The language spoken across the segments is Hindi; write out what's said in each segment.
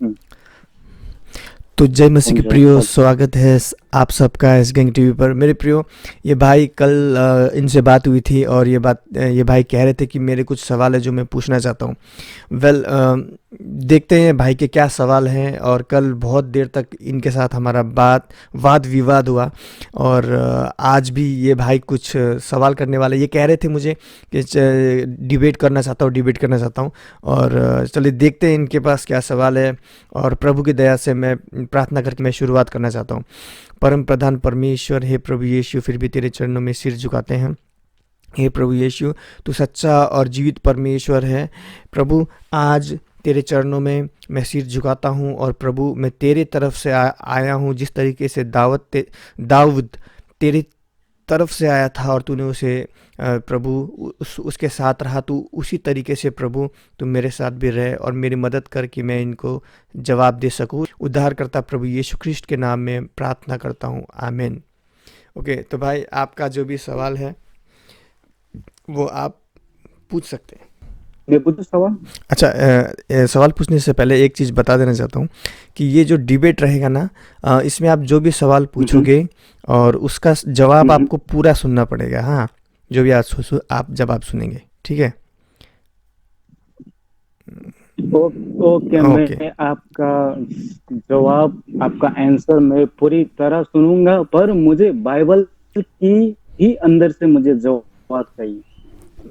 हम्म, तो जय मसीह के समझा प्रियो, अब। स्वागत है आप सबका एस गैंग टीवी पर। मेरे प्रियो, ये भाई कल इनसे बात हुई थी और ये भाई कह रहे थे कि मेरे कुछ सवाल है जो मैं पूछना चाहता हूँ। वेल, देखते हैं भाई के क्या सवाल हैं। और कल बहुत देर तक इनके साथ हमारा वाद विवाद हुआ। और आज भी ये भाई कुछ सवाल करने वाले, ये कह रहे थे मुझे कि डिबेट करना चाहता हूँ। और चलिए देखते हैं इनके पास क्या सवाल है। और प्रभु की दया से मैं प्रार्थना करके मैं शुरुआत करना चाहता हूँ। परम प्रधान परमेश्वर, हे प्रभु यीशु, फिर भी तेरे चरणों में सिर झुकाते हैं। हे प्रभु यीशु, तू सच्चा और जीवित परमेश्वर है। प्रभु, आज तेरे चरणों में मैं सिर झुकाता हूँ। और प्रभु, मैं तेरे तरफ से आया हूँ। जिस तरीके से दाऊद तेरी तरफ से आया था और तूने उसे प्रभु उसके साथ रहा, तू उसी तरीके से प्रभु तू मेरे साथ भी रहे और मेरी मदद कर कि मैं इनको जवाब दे सकूँ। उद्धारकर्ता प्रभु यीशु ख्रिस्ट के नाम में प्रार्थना करता हूँ, आमीन। ओके, तो भाई आपका जो भी सवाल है वो आप पूछ सकते हैं। मैं पूछूं सवाल? अच्छा, सवाल पूछने से पहले एक चीज़ बता देना चाहता हूँ कि ये जो डिबेट रहेगा ना, इसमें आप जो भी सवाल हम्म, पूछोगे और उसका जवाब हम्म, आपको पूरा सुनना पड़ेगा। हाँ, जो भी आप जब आप सुनेंगे, ठीक है। Okay, okay. मैं आपका जवाब, आपका आंसर मैं पूरी तरह सुनूंगा, पर मुझे बाइबल की ही अंदर से मुझे जवाब चाहिए,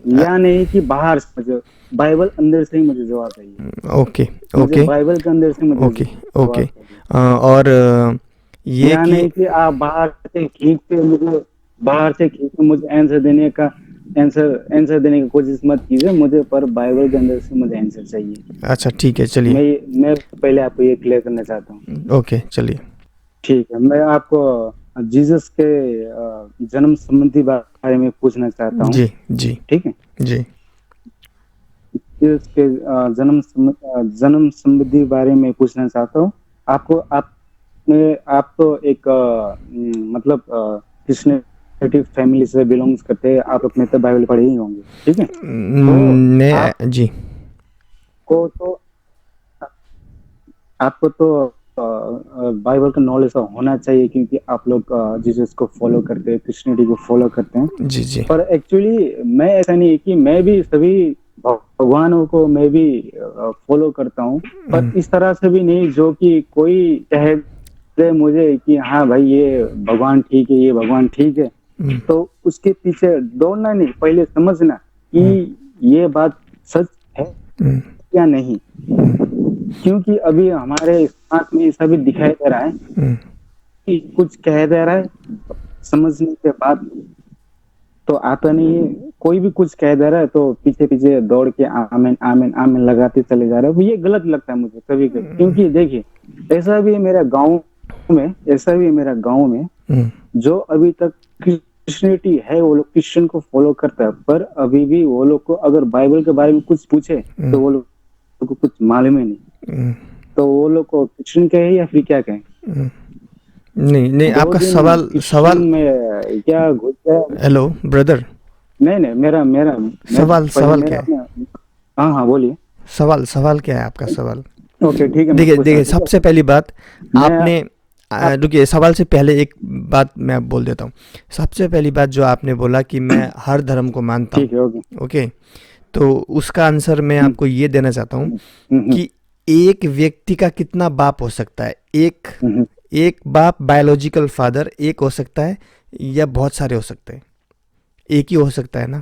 अ, या नहीं कि बाहर से मुझे, बाइबल अंदर से ही मुझे जवाब चाहिए। ओके। मुझे ओके। बाइबल के अंदर से मुझे ओके। ओके। जवाब चाहिए, और ये या कि नहीं कि आप बाहर से खींच के मुझे आंसर देने की कोशिश मत कीजिए मुझे, पर बाइबल के अंदर से मुझे आंसर चाहिए। अच्छा, ठीक है, चलिए। मैं पहले आपको ये क्लियर करना चाहता हूँ। ओके, चलिए। ठीक है, मैं आपको जीसस के जन्म संबंधी बारे में पूछना चाहता हूँ। जी। जी। ठीक है, जी। जीसस के जन्म संबंधी बारे में पूछना चाहता हूँ। आपको आप तो एक मतलब क्रिश्चियनिटी फैमिली से बिलोंग्स करते हैं, आप अपने तो बाइबल पढ़े ही होंगे, ठीक है। तो ने जी। आपको तो आपको तो बाइबल का नॉलेज होना चाहिए, क्योंकि आप लोग जीसस को फॉलो करते हैं, क्रिश्चियनिटी को फॉलो करते हैं। जी। जी। पर एक्चुअली मैं ऐसा नहीं है कि मैं भी सभी भगवानों को मैं भी फॉलो करता हूँ, पर हम्म, इस तरह से भी नहीं जो कि कोई कहे दे मुझे कि हाँ भाई ये भगवान ठीक है, ये भगवान ठीक है। हम्म, तो उसके पीछे दौड़ना नहीं, पहले समझना कि हम्म, ये बात सच है हम्म, या नहीं। क्योंकि अभी हमारे समाज में ऐसा भी दिखाई दे रहा है हम्म, कि कुछ कह दे रहा है, समझने के बाद तो आता नहीं है। कोई भी कुछ कह दे रहा है तो पीछे पीछे दौड़ के आमीन आमीन आमीन लगाते चले जा रहे हैं। ये गलत लगता है मुझे कभी कभी, क्योंकि देखिए ऐसा भी है मेरा गांव में हम्म, जो अभी तक क्रिश्चियनिटी है, वो लोग क्रिश्चियन को फॉलो करता है, पर अभी भी वो लोग को अगर बाइबल के बारे में कुछ पूछे हम्म, तो वो लोग को कुछ मालूम ही नहीं। हम्म, तो वो लोग को क्रिश्चियन कहे या फिर क्या कहें। हम्म। नहीं, नहीं, दो आपका दिन सवाल क्रिश्चियन सवाल में क्या घुस गया। Hello brother. नहीं नहीं, मेरा मेरा मैं सवाल पहले सवाल मेरा क्या है? अपने, हाँ हाँ बोलिए। सवाल क्या है आपका सवाल? ओके ठीक है, मैं देखिए, पूछ रहा देखिए, हूँ, ठीक है। सबसे पहली बात मैं आपने आप रुकिए, सवाल से पहले एक बात मैं बोल देता हूँ। सबसे पहली बात जो आपने बोला कि मैं हर धर्म को मानता हूँ। ठीक है, ओके। ओके, तो उसका आंसर मैं हम्म, आपको ये देना चाहता हूँ हम्म, हम्म, कि एक व्यक्ति का कितना बाप हो सकता है? एक हम्म, एक बाप, बायोलॉजिकल फादर एक हो सकता है या बहुत सारे हो सकते हैं? एक ही हो सकता है ना?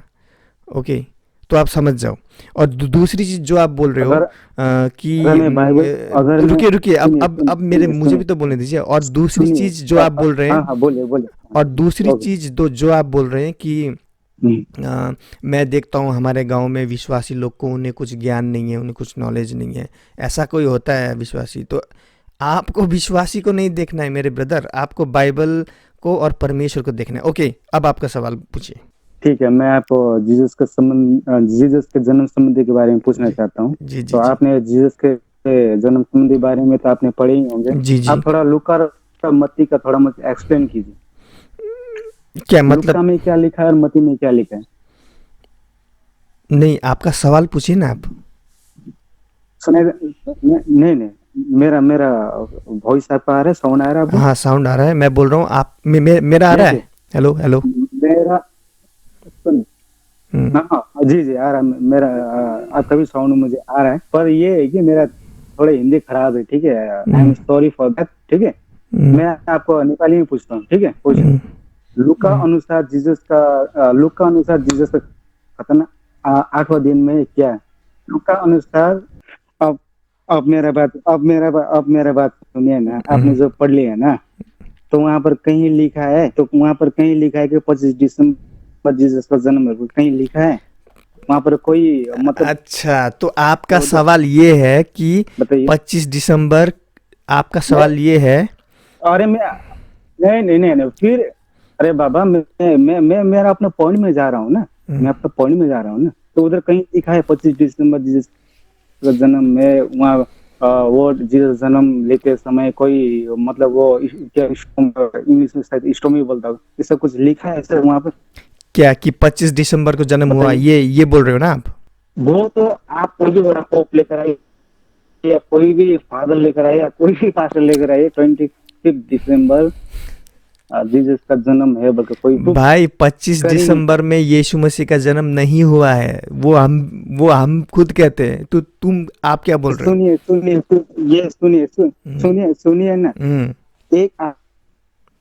ओके, तो आप समझ जाओ। और दूसरी चीज़ जो आप बोल रहे हो अगर अगर कि मैं बाइबल अगर मैं रुकिए, रुकिए, सुनिए अब मेरे सुनिए मुझे सुनिए भी तो बोलने दीजिए। और दूसरी सुनिए चीज़ जो आप बोल रहे हाँ हैं, हाँ बोलिए बोलिए, हाँ, और दूसरी ओके। चीज़ जो आप बोल रहे हैं कि हम्म, मैं देखता हूँ हमारे गांव में विश्वासी लोग को, उन्हें कुछ ज्ञान नहीं है, उन्हें कुछ नॉलेज नहीं है। ऐसा कोई होता है विश्वासी? तो आपको विश्वासी को नहीं देखना है मेरे ब्रदर, आपको बाइबल को और परमेश्वर को देखना है। ओके, अब आपका सवाल पूछिए। ठीक है, मैं आपको जीसस के जन्म संबंधी के बारे में पूछना जी। चाहता हूँ। जी। तो जी। जी। आपने जीसस के जन्म संबंधी बारे में तो आपने पढ़े ही होंगे। जी। जी। आप थोड़ा लूका और मत्ती का थोड़ा मुझे एक्सप्लेन कीजिए। क्या मतलब? लूका में क्या लिखा है और मत्ती में क्या लिखा है। नहीं, आपका सवाल पूछिए ना आप। नहीं नहीं, मेरा मेरा वॉइस आपका आ रहा है, साउंड आ रहा है आपको? हाँ साउंड आ रहा है, मैं बोल रहा हूँ आप मेरा आ रहा है? देखिए, हेलो हेलो। मेरा सुन, हम्म, हाँ हाँ जी जी आ रहा है मेरा। आपका भी साउंड मुझे आ रहा है, पर ये है कि मेरा थोड़ा हिंदी खराब है, ठीक है, I am hmm, sorry for that, ठीक है। हम्म, मैं आपको नेपाली में पूछता हूँ, ठीक है, पूछो। हम्म, हम्म। लूका अनुसार जीसस का खतना 8वां दिन में क्या है? लूका अनुसार, अब अब मेरा बात सुनिए ना, आपने हम्म। जो पढ़ लिया ना, तो वहां पर कहीं लिखा है, तो वहां पर कहीं लिखा है कि 25 दिसंबर जीसस का जन्म है, कहीं लिखा है वहां पर कोई, मतलब? अच्छा, तो आपका वो तो सवाल ये है कि बताइए। 25 दिसंबर, आपका मैं सवाल ये है। अरे मैं नहीं नहीं नहीं नहीं, फिर अरे बाबा, मैं मेरा अपना पॉइंट में जा रहा हूँ ना, हम्म, मैं अपना पॉइंट में जा रहा हूँ ना। तो उधर कहीं लिखा है 25 दिसंबर जीसस का जन्म में, वहाँ वो जीसस जन्म लेते समय कोई, मतलब वो क्या इंग्लिश में शायद स्टोमी बोलता है, ऐसा कुछ लिखा है सर वहाँ पर? क्या कि 25 दिसंबर को जन्म हुआ, बताइए। ये बोल रहे हो ना आप? वो तो आप कोई भी बड़ा पोप लेकर आइए, या कोई भी फादर लेकर आए, या कोई भी पास्टर लेकर आए, 25 दिसंबर जीसस का जन्म है बल्कि कोई प्रूफ भाई पच्चीस कर ही नहीं दिसंबर सकता। में यीशु मसीह का जन्म नहीं हुआ है, वो हम खुद कहते हैं, तो आप क्या बोल रहे हो? सुनिए सुनिए ये हम्म, सुनिए सुनिए ना। हम्म, एक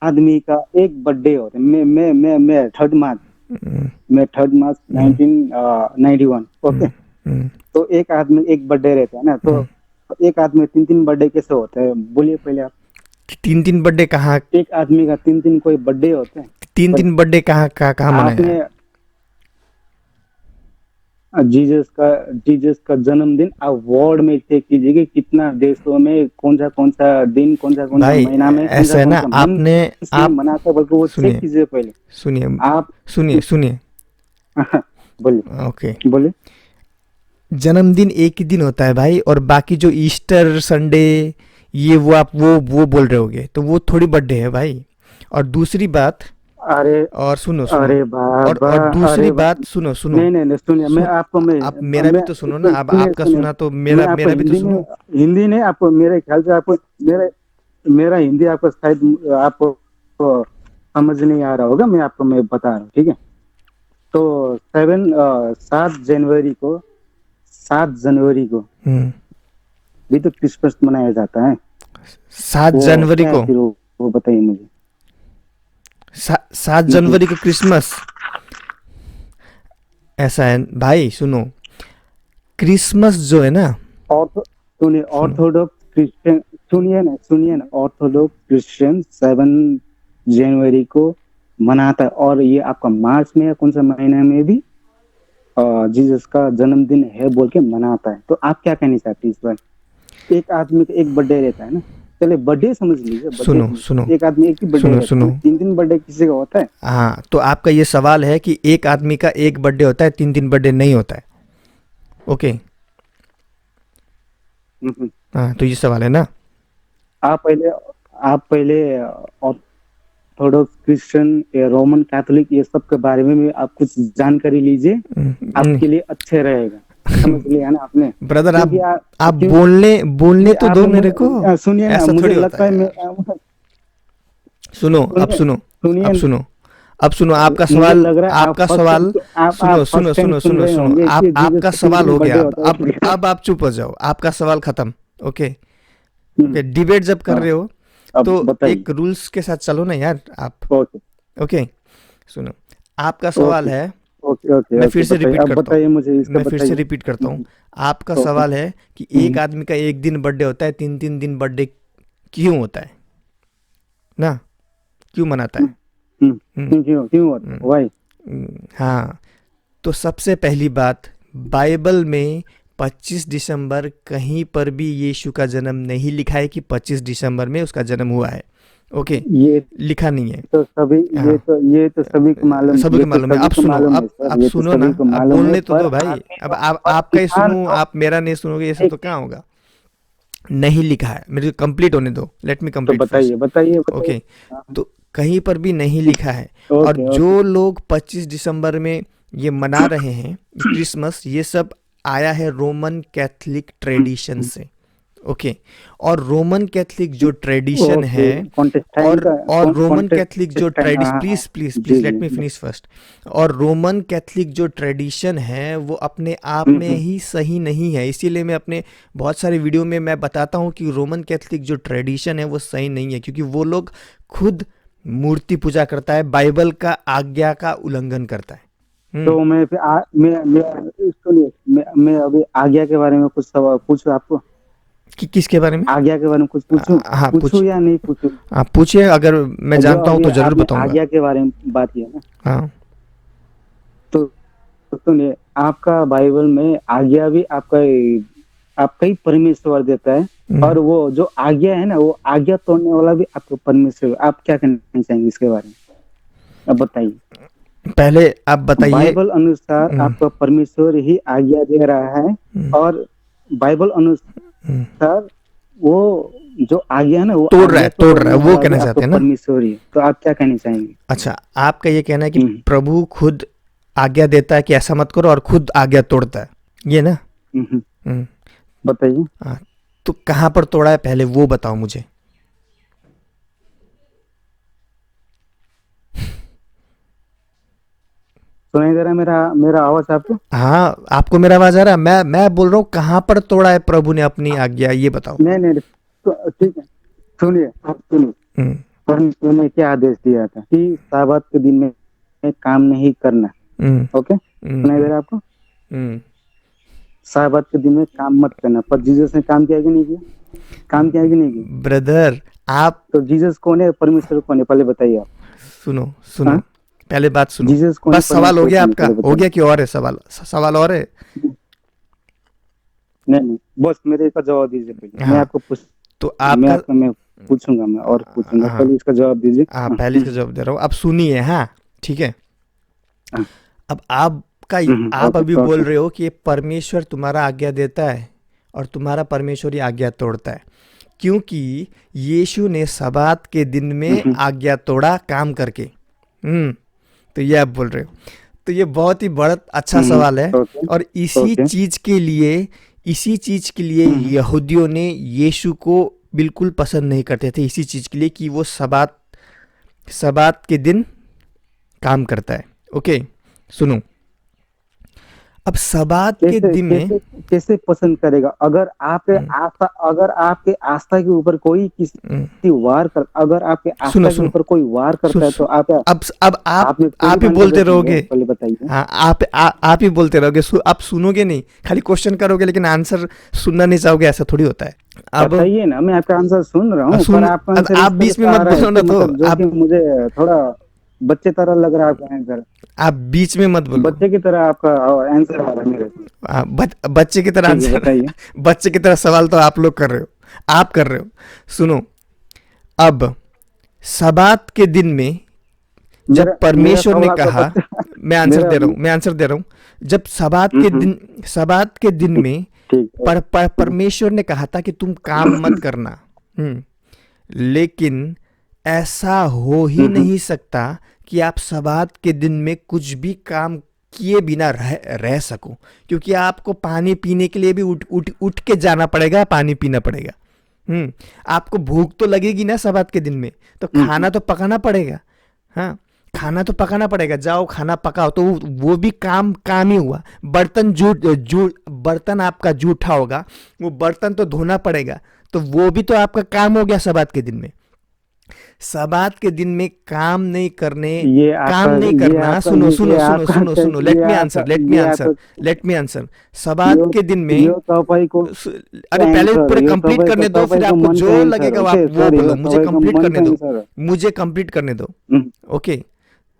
आदमी का एक बर्थडे होता है, मैं 3rd मार्च, हम्म, मैं 3rd मार्च हम्म, 1991, ओके। हम्म, हम्म, तो एक आदमी एक बर्थडे रहता है ना, तो हम्म। एक आदमी 3 3 बर्थडे कैसे होता है, बोलिए पहले आप। तीन तीन बर्थडे कहाँ? एक आदमी का 3 3 कोई बर्थडे होते हैं? तीन पर तीन बर्थडे कहाँ मनाया है? आपने जीसस का जन्मदिन आप वर्ल्ड में चेक कीजिए कि कितना देशों में कौन सा दिन, कौन सा भाई महीना में, ऐसा है ना, कौन सा आपने मंथ में आप मनाता है, बल्कि वो चेक सुनिए, कीजिए पहले सुनिए, आप। सुनिए, सुनिए। बोलिए ओके। बोलिए। जन्मदिन एक ही दिन होता है भाई, और बाकी जो ईस्टर संडे, ये वो आप वो बोल रहे होगे, तो वो थोड़ी बर्थडे है भाई। और दूसरी बात, अरे और सुनो सुनो, अरे बाबा, और अरे दूसरी बा, बात, सुनो सुनो, नहीं नहीं नहीं, सुनिए, मैं सुन, आपको आप मेरा भी मैं तो सुनो ना, अब सुनिए आपका सुनिए, सुना तो मैं मेरा आपको मेरा भी तो हिंदी में, सुनो। हिंदी नहीं, आपको मेरे ख्याल से आपको मेरा मेरा हिंदी आपको शायद आपको समझ नहीं आ रहा होगा, मैं बता रहा हूँ, ठीक है। तो 7 जनवरी को हम्म। भी तो क्रिसमस मनाया जाता है। सात वो जनवरी क्या है को फिर, वो बताइए मुझे। 7 जनवरी को क्रिसमस? ऐसा है भाई, सुनो, क्रिसमस जो है ना, ऑर्थो सुनिए, सुनो, ऑर्थोडॉक्स क्रिश्चियन, सुनिए ना, ऑर्थोडॉक्स क्रिश्चियन 7 जनवरी को मनाता है, और ये आपका मार्च में या कौन सा महीना में भी जीसस का जन्मदिन है बोल के मनाता है। तो आप क्या कहना चाहते हैं इस बार? एक आदमी का एक बर्थडे रहता है ना, चले बर्थडे समझ लीजिए, बर्थडे सुनो, समझ सुनो, लीजिए, एक आदमी एक ही बर्थडे सुनो, रहता है सुनो। ना, 3 3 बर्थडे किसी का होता है? हाँ, तो आपका ये सवाल है कि एक आदमी का एक बर्थडे होता है, तीन तीन बर्थडे नहीं होता है। ओके। हम्म। हाँ, तो ये सवाल है ना। आप पहले आप पहले ऑर्थोडॉक्स क्रिश्चियन या रोमन कैथोलिक ये सब के बारे में भी आप कुछ जानकारी लीजिए, आपके लिए अच्छे रहेगा। समझ लिया ना आपने? ब्रदर, आप क्योंकि आप क्यों बोलने क्योंकि तो दो आपने मेरे को। सुनिए ना, ऐसा मुझे थोड़ी होता लगता है है यार। सुनो, अब सुनिए सुनो, सुनिए अब सुनो, अब सुनो, आपका मुझे सवाल, लग रहा है आपका सवाल, आप सुनो सुनो फर्स्ट टाइम सुनो सुन सुनो रहे सुनो, होंगे कि जीसस आपका का तीन सवाल दिन हो गया, बर्थडे होता है इसलिए। अब आप चुप हो जाओ, आपका सवाल खत्म। ओके। हम्म, ओके, डिबेट जब कर हाँ, रहे हो अब तो बताइए। एक रूल्स के साथ चलो ना यार आप। ओके ओके, सुनो, आपका सवाल ओके है, ओके ओके मैं ओके, फिर से बताइए, रिपीट अब करता हूँ, बताइए मुझे इसका मैं फिर से बताइए। रिपीट करता हूँ। आपका ओके। सवाल है कि एक आदमी का एक दिन बर्थडे होता है, तीन तीन दिन बर्थडे क्यों होता है ना, क्यों मनाता है? हम्म, क्यों क्यों होता हम्म, है भाई? हाँ, तो सबसे पहली बात, बाइबल में 25 दिसंबर कहीं पर भी यीशु का जन्म नहीं लिखा है कि 25 दिसंबर में उसका जन्म हुआ है। ओके, ये लिखा नहीं है। तो सभी हाँ, ये तो सभी को मालूम, सभी ये को तो मालूम है। सभी अब को सुनो, मालूम है अब सर, अब ये तो सुनो ना, सभी को अब मालूम है, बोलने तो पर दो भाई। आदमी अब को, आप पर आपका ही इंसान सुनूं, को आप मेरा नहीं सुनोगे, ऐसे एक तो कहाँ होगा? नहीं लिखा है, मेरे को कंप्लीट होने दो, लेट मी तो कंप्लीट बताइए फर्स्ट। बताइए बताइए। ओके, हाँ, तो कहीं पर भी नहीं लिखा है। और ओके ओके। जो लोग 25 दिसंबर में ये मना रहे हैं क्रिसमस, ये सब आया है रोमन कैथलिक ट्रेडिशन से। ओके। और रोमन कैथलिक जो ट्रेडिशन है, ओके, कॉन्टेस्टाइन का और रोमन कैथलिक जो कॉन्टेस्टाइन, ट्रेडिशन, हाँ हाँ, प्लीज प्लीज जी प्लीज लेट मी जी। Finish first. और रोमन कैथलिक जो ट्रेडिशन है वो अपने आप में हम्म। ही सही नहीं है, इसीलिए मैं अपने बहुत सारे वीडियो में मैं बताता हूँ कि रोमन कैथलिक जो ट्रेडिशन है वो सही नहीं है, क्योंकि वो लोग खुद मूर्ति पूजा करता है, बाइबल का आज्ञा का उल्लंघन करता है। तो मैं फिर मैं सुनिए, मैं अभी आज्ञा के बारे में कुछ सवाल पूछूं आपको? कि किसके बारे में? आज्ञा के बारे में कुछ पूछूं? हाँ पूछूं पूछ, या नहीं पूछूं? आप पूछिए, अगर मैं जो जानता हूँ अभी तो जरूर आपने बताऊंगा। आज्ञा के बारे में बात की है ना, हाँ तो सुनिए, आपका बाइबल में आज्ञा भी आपका ही परमेश्वर देता है, और वो जो आज्ञा है ना, वो आज्ञा तोड़ने वाला भी आपका परमेश्वर है। आप क्या कहना चाहेंगे इसके बारे में? अब बताइए। पहले आप बताइए। बाइबल अनुसार आपका परमेश्वर ही आज्ञा दे रहा है, और बाइबल अनुसार वो जो आज्ञा है ना, वो तोड़ रहा आज्ञा है, को तोड़ रहा तोड़ने है, वो वाला भी कहना आपका चाहते हैं ना? परमेश्वर ही है। तो आप क्या कहना चाहेंगे? अच्छा, आपका ये कहना है कि हम्म प्रभु खुद आज्ञा देता है कि ऐसा मत करो और खुद आज्ञा तोड़ता है, ये ना? हम्म, हम्म, बताइए। हाँ। तो कहाँ पर तोड़ा है पहले वो बताओ मुझे। सुनाई दे रहा है मेरा मेरा आवाज आपको? हाँ, आपको मेरा आवाज आ रहा है? मैं बोल रहा हूँ कहाँ पर तोड़ा है प्रभु ने अपनी आज्ञा, ये बताओ। नहीं नहीं, तो ठीक है, सुनिए, आप सुनिए। हम्म, परमेश्वर ने क्या आदेश दिया था कि साबत के दिन में काम नहीं करना। हम्म, ओके, सुनाई दे रहा है आपको? हम्म। साबत के दिन में काम मत करना, पर जीसस ने काम किया कि नहीं किया? काम किया कि नहीं किया? ब्रदर आप तो जीसस कौन है, परमेश्वर कौन है, पहले बताइए आप। सुनो सुनो, हाँ, पहले बात सुनो। जीसस कौन है, बस सवाल हो परमेश्वर गया कौन है, आपका? पहले हो बताइए। गया कि और है सवाल? सवाल और है? नहीं नहीं, बस मेरे का जवाब दीजिए पहले, मैं हाँ, आपको पूछ तो आपका, मैं पूछूंगा, मैं और पूछूंगा, हाँ पहले इसका जवाब दीजिए। हाँ, पहले इसका जवाब दे रहा हूँ, अब सुनिए। हाँ ठीक है। हाँ, अब आप ओके अभी बोल ओके। रहे हो कि परमेश्वर तुम्हारा आज्ञा देता है और तुम्हारा परमेश्वर ही आज्ञा तोड़ता है, क्योंकि यीशु ने सबात के दिन में आज्ञा तोड़ा काम करके। तो ये आप बोल रहे हो। तो ये बहुत ही बड़ा अच्छा सवाल है। ओके और ओके। इसी चीज के लिए यहूदियों ने यीशु को बिल्कुल पसंद नहीं करते थे, इसी चीज के लिए कि वो सबात के दिन काम करता है। ओके, सुनो। अब सबात के कैसे दिन में, कैसे कैसे पसंद करेगा? अगर आपके आस्था के ऊपर कोई हम्म, किसी वार कर अगर आपके सुनो आस्था के सुनो, ऊपर कोई वार सु, करता है, सु, तो आप अब आपने आप पहली ही बार में बोलते बैठेंगे? रहोगे। पहले बताइए। हाँ, आप ही बोलते रहोगे, आप सुनोगे नहीं, खाली क्वेश्चन करोगे लेकिन आंसर सुनना नहीं चाहोगे, ऐसा थोड़ी होता है। अब बताइए ना, मैं आपका आंसर सुन रहा हूँ, पर सुन, आपका आंसर आप इस तरह बीच में से आ मत रहा है बोलो ना, कि तो मतलब जो कि मुझे थोड़ा बच्चे तरह लग रहा है आपका आंसर। आप बीच में मत बोलो। बच्चे की तरह आपका आंसर आ रहा है मेरे को। बच्चे की तरह ठीक है, आंसर, बताइए। बच्चे की तरह सवाल तो आप लोग कर रहे हो, आप कर रहे हो। सुनो, अब सबात के दिन में जब मेरा मेरा परमेश्वर ने सवाल आपका कहा, बच्चा मेरा मैं आंसर दे रहा हूं। जब सबात के दिन में ठीक है। परमेश्वर ने कहा था कि तुम काम मत करना। लेकिन ऐसा हो ही नहीं सकता कि आप सबात के दिन में कुछ भी काम किए बिना रह सको, क्योंकि आपको पानी पीने के लिए भी उठ के जाना पड़ेगा, पानी पीना पड़ेगा। आपको भूख तो लगेगी ना सबात के दिन में, तो खाना तो पकाना पड़ेगा। हाँ, खाना तो पकाना पड़ेगा, जाओ खाना पकाओ, तो वो भी काम ही हुआ। बर्तन आपका जूठा होगा, वो बर्तन तो धोना पड़ेगा, तो वो भी तो आपका काम हो गया सबात के दिन में। सबात के दिन में काम नहीं करना। सुनो सुनो सुनो सुनो सुनो, लेट मी आंसर। सबात के दिन में, अरे पहले पूरे कंप्लीट करने दो, फिर आपको जो लगेगा आप वो बोलो। मुझे कंप्लीट करने दो, मुझे कंप्लीट करने दो। ओके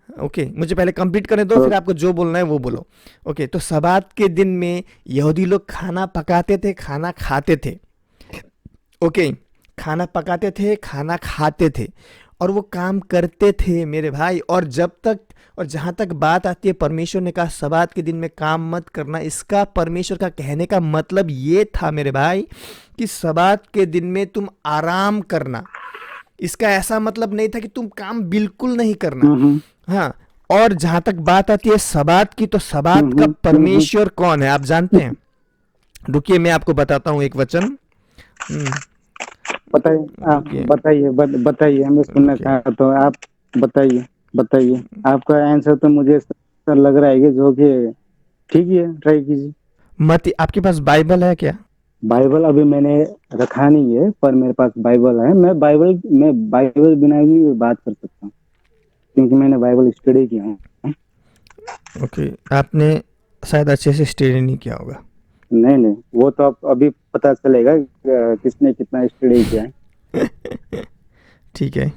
ओके, मुझे पहले कंप्लीट करने दो, फिर आपको जो बोलना है वो बोलो। ओके, तो सबात के दिन में यहूदी लोग खाना पकाते थे, खाना खाते थे। ओके, खाना पकाते थे, खाना खाते थे, और वो काम करते थे मेरे भाई। और जहाँ तक बात आती है, परमेश्वर ने कहा सबात के दिन में काम मत करना, इसका परमेश्वर का कहने का मतलब ये था मेरे भाई कि सबात के दिन में तुम आराम करना। इसका ऐसा मतलब नहीं था कि तुम काम बिल्कुल नहीं करना। हाँ, और जहां तक बात आती है सबात की, तो सबात का परमेश्वर कौन है आप जानते हैं? रुकिए, मैं आपको बताता हूं एक वचन। हम्म। बताइए, आप रुकिए। बताइए, बताइए, मैं सुनना रुकिए। चाहता हूँ, तो आप बताइए, बताइए। आपका आंसर तो मुझे ऐसा लग रहा है कि जो कि ठीक ही है, ट्राई कीजिए। मत आपके पास बाइबल है क्या? बाइबल अभी मैंने रखा नहीं है, पर मेरे पास बाइबल है। मैं बाइबल बिना भी बात कर सकता हूँ, क्योंकि मैंने बाइबल स्टडी किया है। ओके, आपने शायद अच्छे से स्टडी नहीं किया होगा। नहीं नहीं, वो तो आप अभी पता चलेगा किसने कितना स्टडी किया है। ठीक है।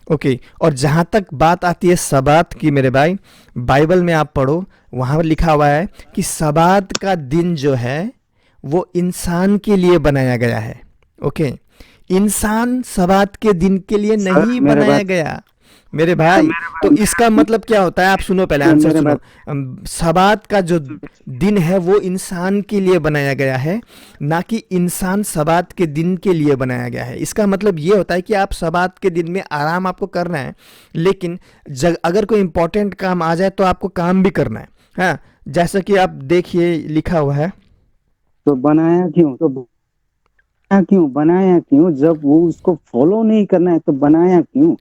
ओके, और जहाँ तक बात आती है सबात की मेरे भाई, बाइबल में आप पढ़ो, वहाँ पर लिखा हुआ है कि सबात का दिन जो है वो इंसान के लिए बनाया गया है। ओके, इंसान सबात के दिन के लिए सर नहीं मेरे बनाया बात गया मेरे भाई। तो इसका मतलब क्या होता है, आप सुनो, पहले आंसर मेरे सुनो। बात सबात का जो दिन है वो इंसान के लिए बनाया गया है, ना कि इंसान सबात के दिन के लिए बनाया गया है। इसका मतलब ये होता है कि आप सबात के दिन में आराम आपको करना है, लेकिन अगर कोई इंपॉर्टेंट काम आ जाए तो आपको काम भी करना है। हाँ, जैसा कि आप देखिए लिखा हुआ है। तो बनाया क्यों, बनाया क्यों जब वो उसको फॉलो नहीं करना है, तो बनाया क्यों?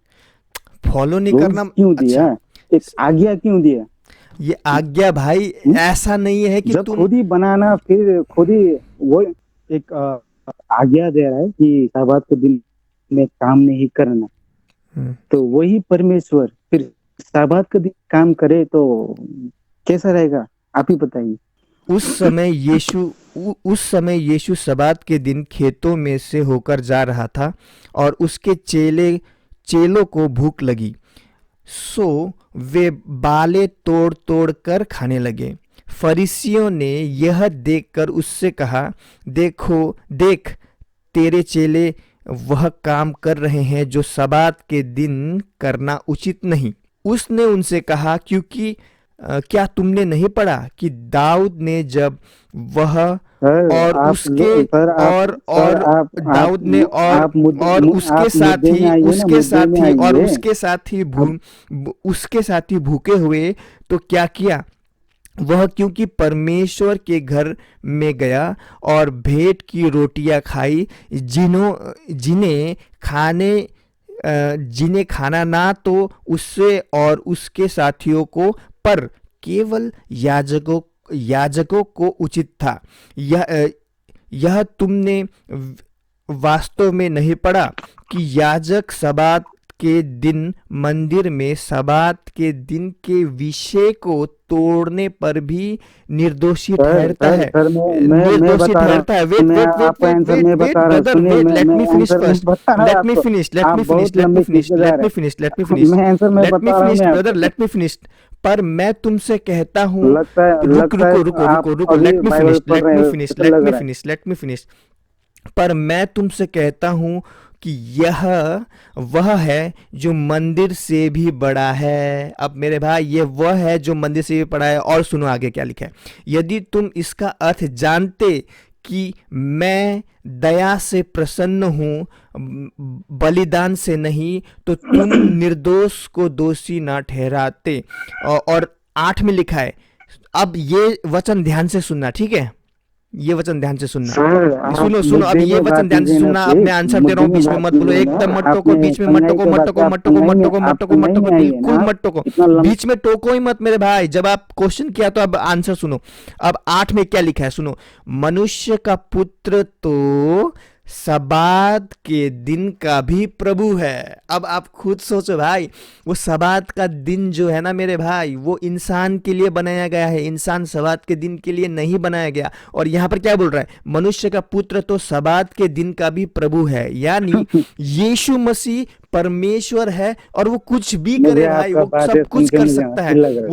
फॉलो नहीं रूल्स करना। क्यों दिया? अच्छा, एक आज्ञा क्यों दिया? ये आज्ञा भाई हुँ? ऐसा नहीं है कि जब तुम। खुद ही बनाना, फिर खुद ही वो एक आज्ञा दे रहा है कि शब्बात के दिन में काम नहीं करना, हम्म, तो वही परमेश्वर फिर शब्बात के दिन काम करे तो कैसा रहेगा? आप ही बताइए। उस समय उस समय यीशु सबात के दिन खेतों में से होकर जा रहा था और उसके चेलों को भूख लगी, सो वे बालें तोड़ तोड़ कर खाने लगे। फरीसियों ने यह देखकर उससे कहा, देखो देख, तेरे चेले वह काम कर रहे हैं जो सबात के दिन करना उचित नहीं। उसने उनसे कहा, क्योंकि क्या तुमने नहीं पढ़ा कि दाऊद ने जब वह सर और आप लो उसके सर आप सर और आप दाऊद ने आप और उसके आप मुद्दे में आइए ना, मुद्दे में आइए। अब उसके साथी भूखे हुए तो क्या किया वह, क्योंकि परमेश्वर के घर में गया और भेंट की रोटियां खाई, जिन्हें खाने जिन्हें खाना ना तो उससे और उसके साथियों को, पर केवल याजकों को उचित था। यह तुमने वास्तव में नहीं पढ़ा कि याजक सबात के दिन मंदिर में सबात के दिन के विषय को तोड़ने पर भी निर्दोषी सर ठहरता सर है। सर मैं निर्दोषी बता रहा ठहरता है। हूँ, वेट मैं वेट वेट आपका वेट आंसर वेट मैं वेट बता रहा हूँ, ब्रदर, सुनिए। वेट, लेट मैं मी फिनिश आंसर मैं फर्स्ट। बता रहा हूँ लेट मी आपको। फिनिश लेट आप मी फिनिश बहुत लेट मी लंबी फिनिश खींचे जा लेट रहे मी फिनिश लेट मी हैं। फिनिश मैं आंसर मैं लेट मी बता रहा हूँ फिनिश मैं ब्रदर, आपको। Let me finish. पर मैं तुमसे कहता हूँ, रुक लगता है रुको रुको आप रुको रुको, अभी लेट मी बाइबल फिनिश पढ़ लेट रहे मी हैं फिनिश ऐसा लेट लग मी रहा है। Finish let me finish. पर मैं तुमसे कहता हूं कि यह वह है जो मंदिर से भी बड़ा है। अब मेरे भाई, ये वह है जो मंदिर से भी बड़ा है। और सुनो आगे क्या लिखा है। यदि तुम इसका अर्थ जानते कि मैं दया से प्रसन्न हूं, बलिदान से नहीं, तो तुम निर्दोष को दोषी ना ठहराते। और 8 में लिखा है, अब ये वचन ध्यान से सुनना, ठीक है? ये वचन ध्यान से सुनना। सर आप सुनो सुनो, अब मुद्दे ये में वचन बात ध्यान से कीजिए ना सुनना। अब प्लीज। मैं आंसर दे रहा मुद्दे हूँ, में बीच में बात मत बोलो, कीजिए ना। एकदम मत टोको, आपने बीच में मत सन्नाई टोको के मत बाद से टोको आप मत टोको सन्नाई मत में टोको आप मत टोको मत सन्नाई टोको, में आइए बिल्कुल ना। आप मत टोको। इतना लंबा बीच में टोको ही मत मेरे भाई। जब आप क्वेश्चन किया तो अब आंसर सुनो। अब 8 में क्या लिखा है सुनो। मनुष्य का पुत्र तो सबात के दिन का भी प्रभु है। अब आप खुद सोचो भाई, वो सबात का दिन जो है ना मेरे भाई, वो इंसान के लिए बनाया गया है, इंसान सबात के दिन के लिए नहीं बनाया गया। और यहाँ पर क्या बोल रहा है, मनुष्य का पुत्र तो सबात के दिन का भी प्रभु है, यानी यीशु मसीह परमेश्वर है और वो कुछ भी मुझे करे भाई, आपका वो बातें सब सुन कुछ के कर मुझे सकता हंसी है। लग रहा है।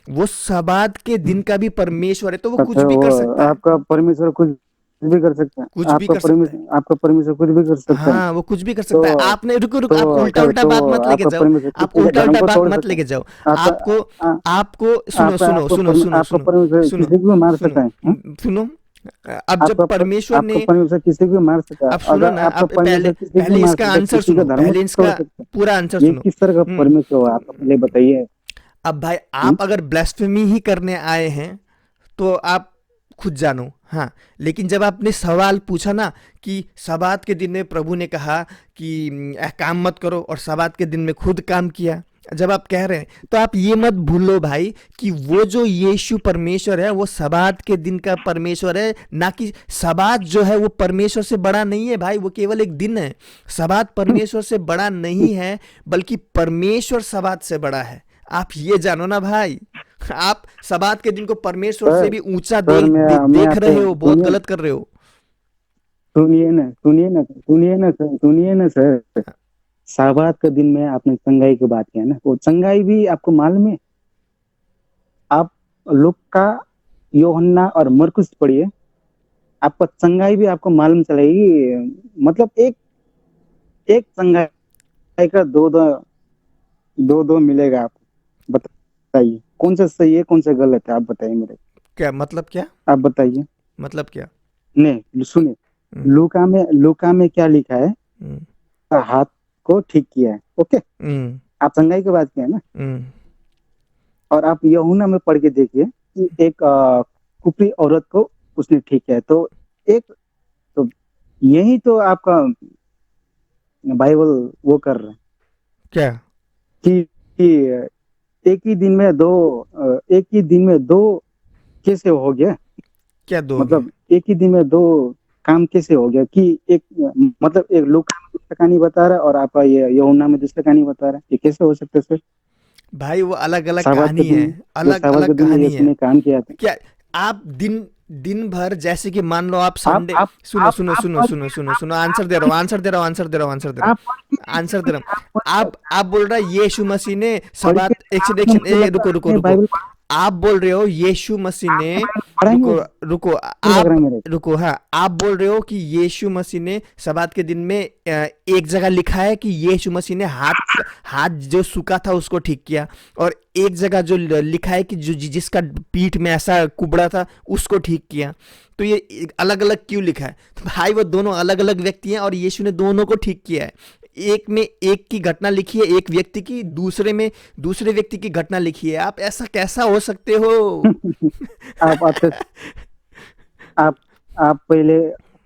वो सबात के दिन का भी परमेश्वर है, तो वो कुछ अच्छा, भी वो कर सकता है। आपका परमेश्वर कुछ भी कर सकता है? कुछ भी कर सकता है। आपका परमेश्वर कुछ भी कर सकता है? हाँ, वो कुछ भी कर तो सकता है। आपने रुको रुको, आप उल्टा अच्छा, उल्टा तो बात मत लेके आपका जाओ। परमेश्वर आप किसी के उल्टा धर्म उल्टा को बात तोड़ मत सकता है? लेके जाओ। आपका आपको आ- आपको सुनो सुनो सुनो सुनो आपका सुनो परमेश्वर सुनो किसी को भी मार सुनो सकता है? हाँ? सुनो। अब जब परमेश्वर आपका ने, परमेश्वर किसी को भी मार सकता है? अब सुनो अगर ना, आपका अब पहले परमेश्वर किसी को भी पहले मार इसका सकता है, आंसर किसी का सुनो, धर्म पहले को तोड़ इसका सकता है, पूरा आंसर ये सुनो। किस तरह का हम्म। परमेश्वर हुआ? आप पहले बताइए। अब भाई, हम्म? आप अगर ब्लास्फेमी ही करने आए हैं तो आप खुद जानो। हाँ, लेकिन जब आपने सवाल पूछा ना कि सबात के दिन में प्रभु ने कहा कि काम मत करो, और सबात के दिन में खुद काम किया, जब आप कह रहे हैं तो आप ये मत भूलो भाई कि वो जो यीशु परमेश्वर है वो सबात के दिन का परमेश्वर है, ना कि सबात जो है वो परमेश्वर से बड़ा नहीं है भाई, वो केवल एक दिन है। सबात परमेश्वर से बड़ा नहीं है, बल्कि परमेश्वर सबात से बड़ा है। आप ये जानो ना भाई। आप सबात के दिन को परमेश्वर से सर भी ऊंचा सर मैं देख रहे आपको हो, बहुत गलत कर रहे हो। सुनिए ना सर। साबात के दिन में आपने संगाई की बात किया ना, वो संगाई भी आपको मालूम है? आप लूका, यूहन्ना और मरकुस पढ़िए, आपको संगाई भी आपको मालूम चलेगी। मतलब एक एक संगाई का दो मिलेगा आपको। बताइए कौन सा सही है कौन सा गलत है, आप बताइए मेरे को। क्या मतलब? क्या आप बताइए। मतलब? क्या? नहीं सुनिए, हम्म, लूका में क्या लिखा है? हम्म, हाथ को ठीक किया है, ओके। हम्म, आप संगाई की बात किया ना, हम्म, और आप यूहन्ना में पढ़ के देखिए कि एक कुपरी औरत को उसने ठीक किया है। तो एक तो यही तो आपका बाइबल वो कर रहा है क्या? कि एक ही दिन में दो कैसे हो गया? क्या दो हो गया? मतलब एक ही दिन में दो काम कैसे हो गया कि एक, मतलब एक लूका में दूसरा कहानी बता रहा है और आपका ये यूहन्ना में दूसरा कहानी बता रहा है, ये कैसे हो सकता है सर? भाई वो अलग अलग साबात के कहानी है, दिन वो अलग साबात अलग के दिन में कहानी यीशु है। ने काम किया था। क्या आप दिन दिन भर, जैसे कि मान लो आप आप संडे, आप सुनो आप सुनो आप सुनो पढ़ सुनो के सुनो आप सुनो, आंसर दे रहा हूँ, आंसर दे रहा हूँ, आंसर दे रहा हूँ, आंसर दे रहा आप हूँ, पढ़ के आंसर दे देखिए, रहा हूँ। आप पढ़ आप बोल रहा है यीशु मसीह ने पढ़ के सबात, एक सेकंड एक आपने, सेकंड, मुझे लगता रुको है रुको आपने रुको। बाइबल आप बोल रहे हो यीशु मसीह ने, पढ़ा ही रुको होगा, रुको, लग रहा आप है मेरे रुको, हाँ, आप बोल रहे हो कि यीशु मसीह ने सबात के दिन में एक जगह लिखा है कि यीशु मसीह ने हाथ हाथ जो सूखा था उसको ठीक किया, और एक जगह जो लिखा है कि जो जिसका पीठ में ऐसा कुबड़ा था उसको ठीक किया। तो ये अलग अलग क्यों लिखा है? तो भाई वो दोनों अलग अलग व्यक्ति हैं और यीशु ने दोनों को ठीक किया है। एक में एक की घटना लिखी है एक व्यक्ति की, दूसरे में दूसरे व्यक्ति की घटना लिखी है। आप ऐसा कैसा हो सकते हो? आप अच्छे आप आप पहले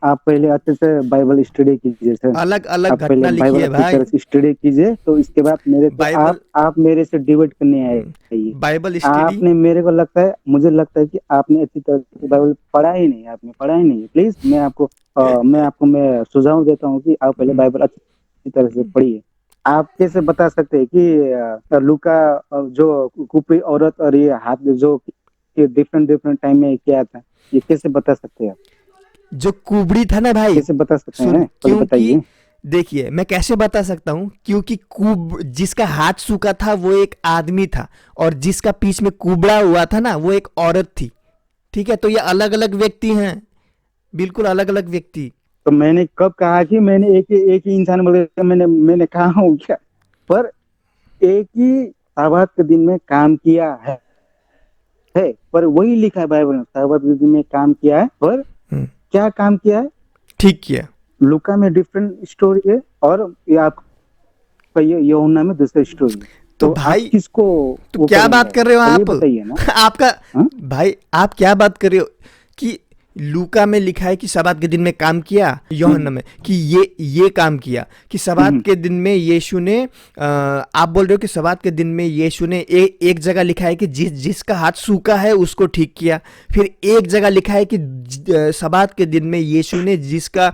आप पहले अच्छे से बाइबल स्टडी कीजिए सर। अलग अलग आप पहले घटना लिखी बाइबल है अच्छी भाई। तरह से स्टडी कीजिए, तो इसके बाद मेरे से बाइबल, आप मेरे से डिबेट करने आइए। Bible study. आपने, मेरे को लगता है, मुझे लगता है कि आपने अच्छी तरह से बाइबल पढ़ा ही नहीं, आपने पढ़ा ही नहीं। प्लीज मैं सुझाव देता हूँ कि आप पहले बाइबल अच्छी तरह से पढ़िए। आप कैसे बता सकते हैं कि लूका, जो कुपरी औरत और ये हाथ जो डिफरेंट डिफरेंट टाइम में क्या था, ये कैसे बता सकते हैं आप? जो कुबड़ी था ना भाई, कैसे बता सकते सुन, हैं, पहले क्योंकि बताइए। देखिए मैं कैसे बता सकता हूँ, क्योंकि कुब जिसका हाथ सूखा था वो एक आदमी था, और जिसका पीछ में कुबड़ा हुआ था ना वो एक औरत थी। ठीक है, तो ये अलग अलग व्यक्ति हैं, बिल्कुल अलग अलग व्यक्ति। तो मैंने कब कहा कि मैंने एक ही इंसान बोले? मैंने कहा हूँ क्या? पर एक ही साबात के दिन में काम किया है, पर वही लिखा है बाइबल में, साबात के दिन में काम किया है, पर हम्म, क्या काम किया है? ठीक किया। लूका में डिफरेंट स्टोरी है, और ये आपका ये यूहन्ना में दूसरा स्टोरी है। तो तो आप भाई, किसको तो वो क्या करेंगे? बात कर रहे हो आप ये आप? बताइए ना। आपका, हाँ? भाई आप क्या बात कर रहे हो कि लूका में लिखा है कि सबात के दिन में काम किया, यूहन्ना हम्म, में कि ये काम किया, कि सबात हम्म, के दिन में यीशु ने आप बोल रहे हो कि सबात के दिन में यीशु ने एक जगह लिखा है कि जिसका हाथ सूखा है उसको ठीक किया। फिर एक जगह लिखा है कि सबात के दिन में यीशु ने जिसका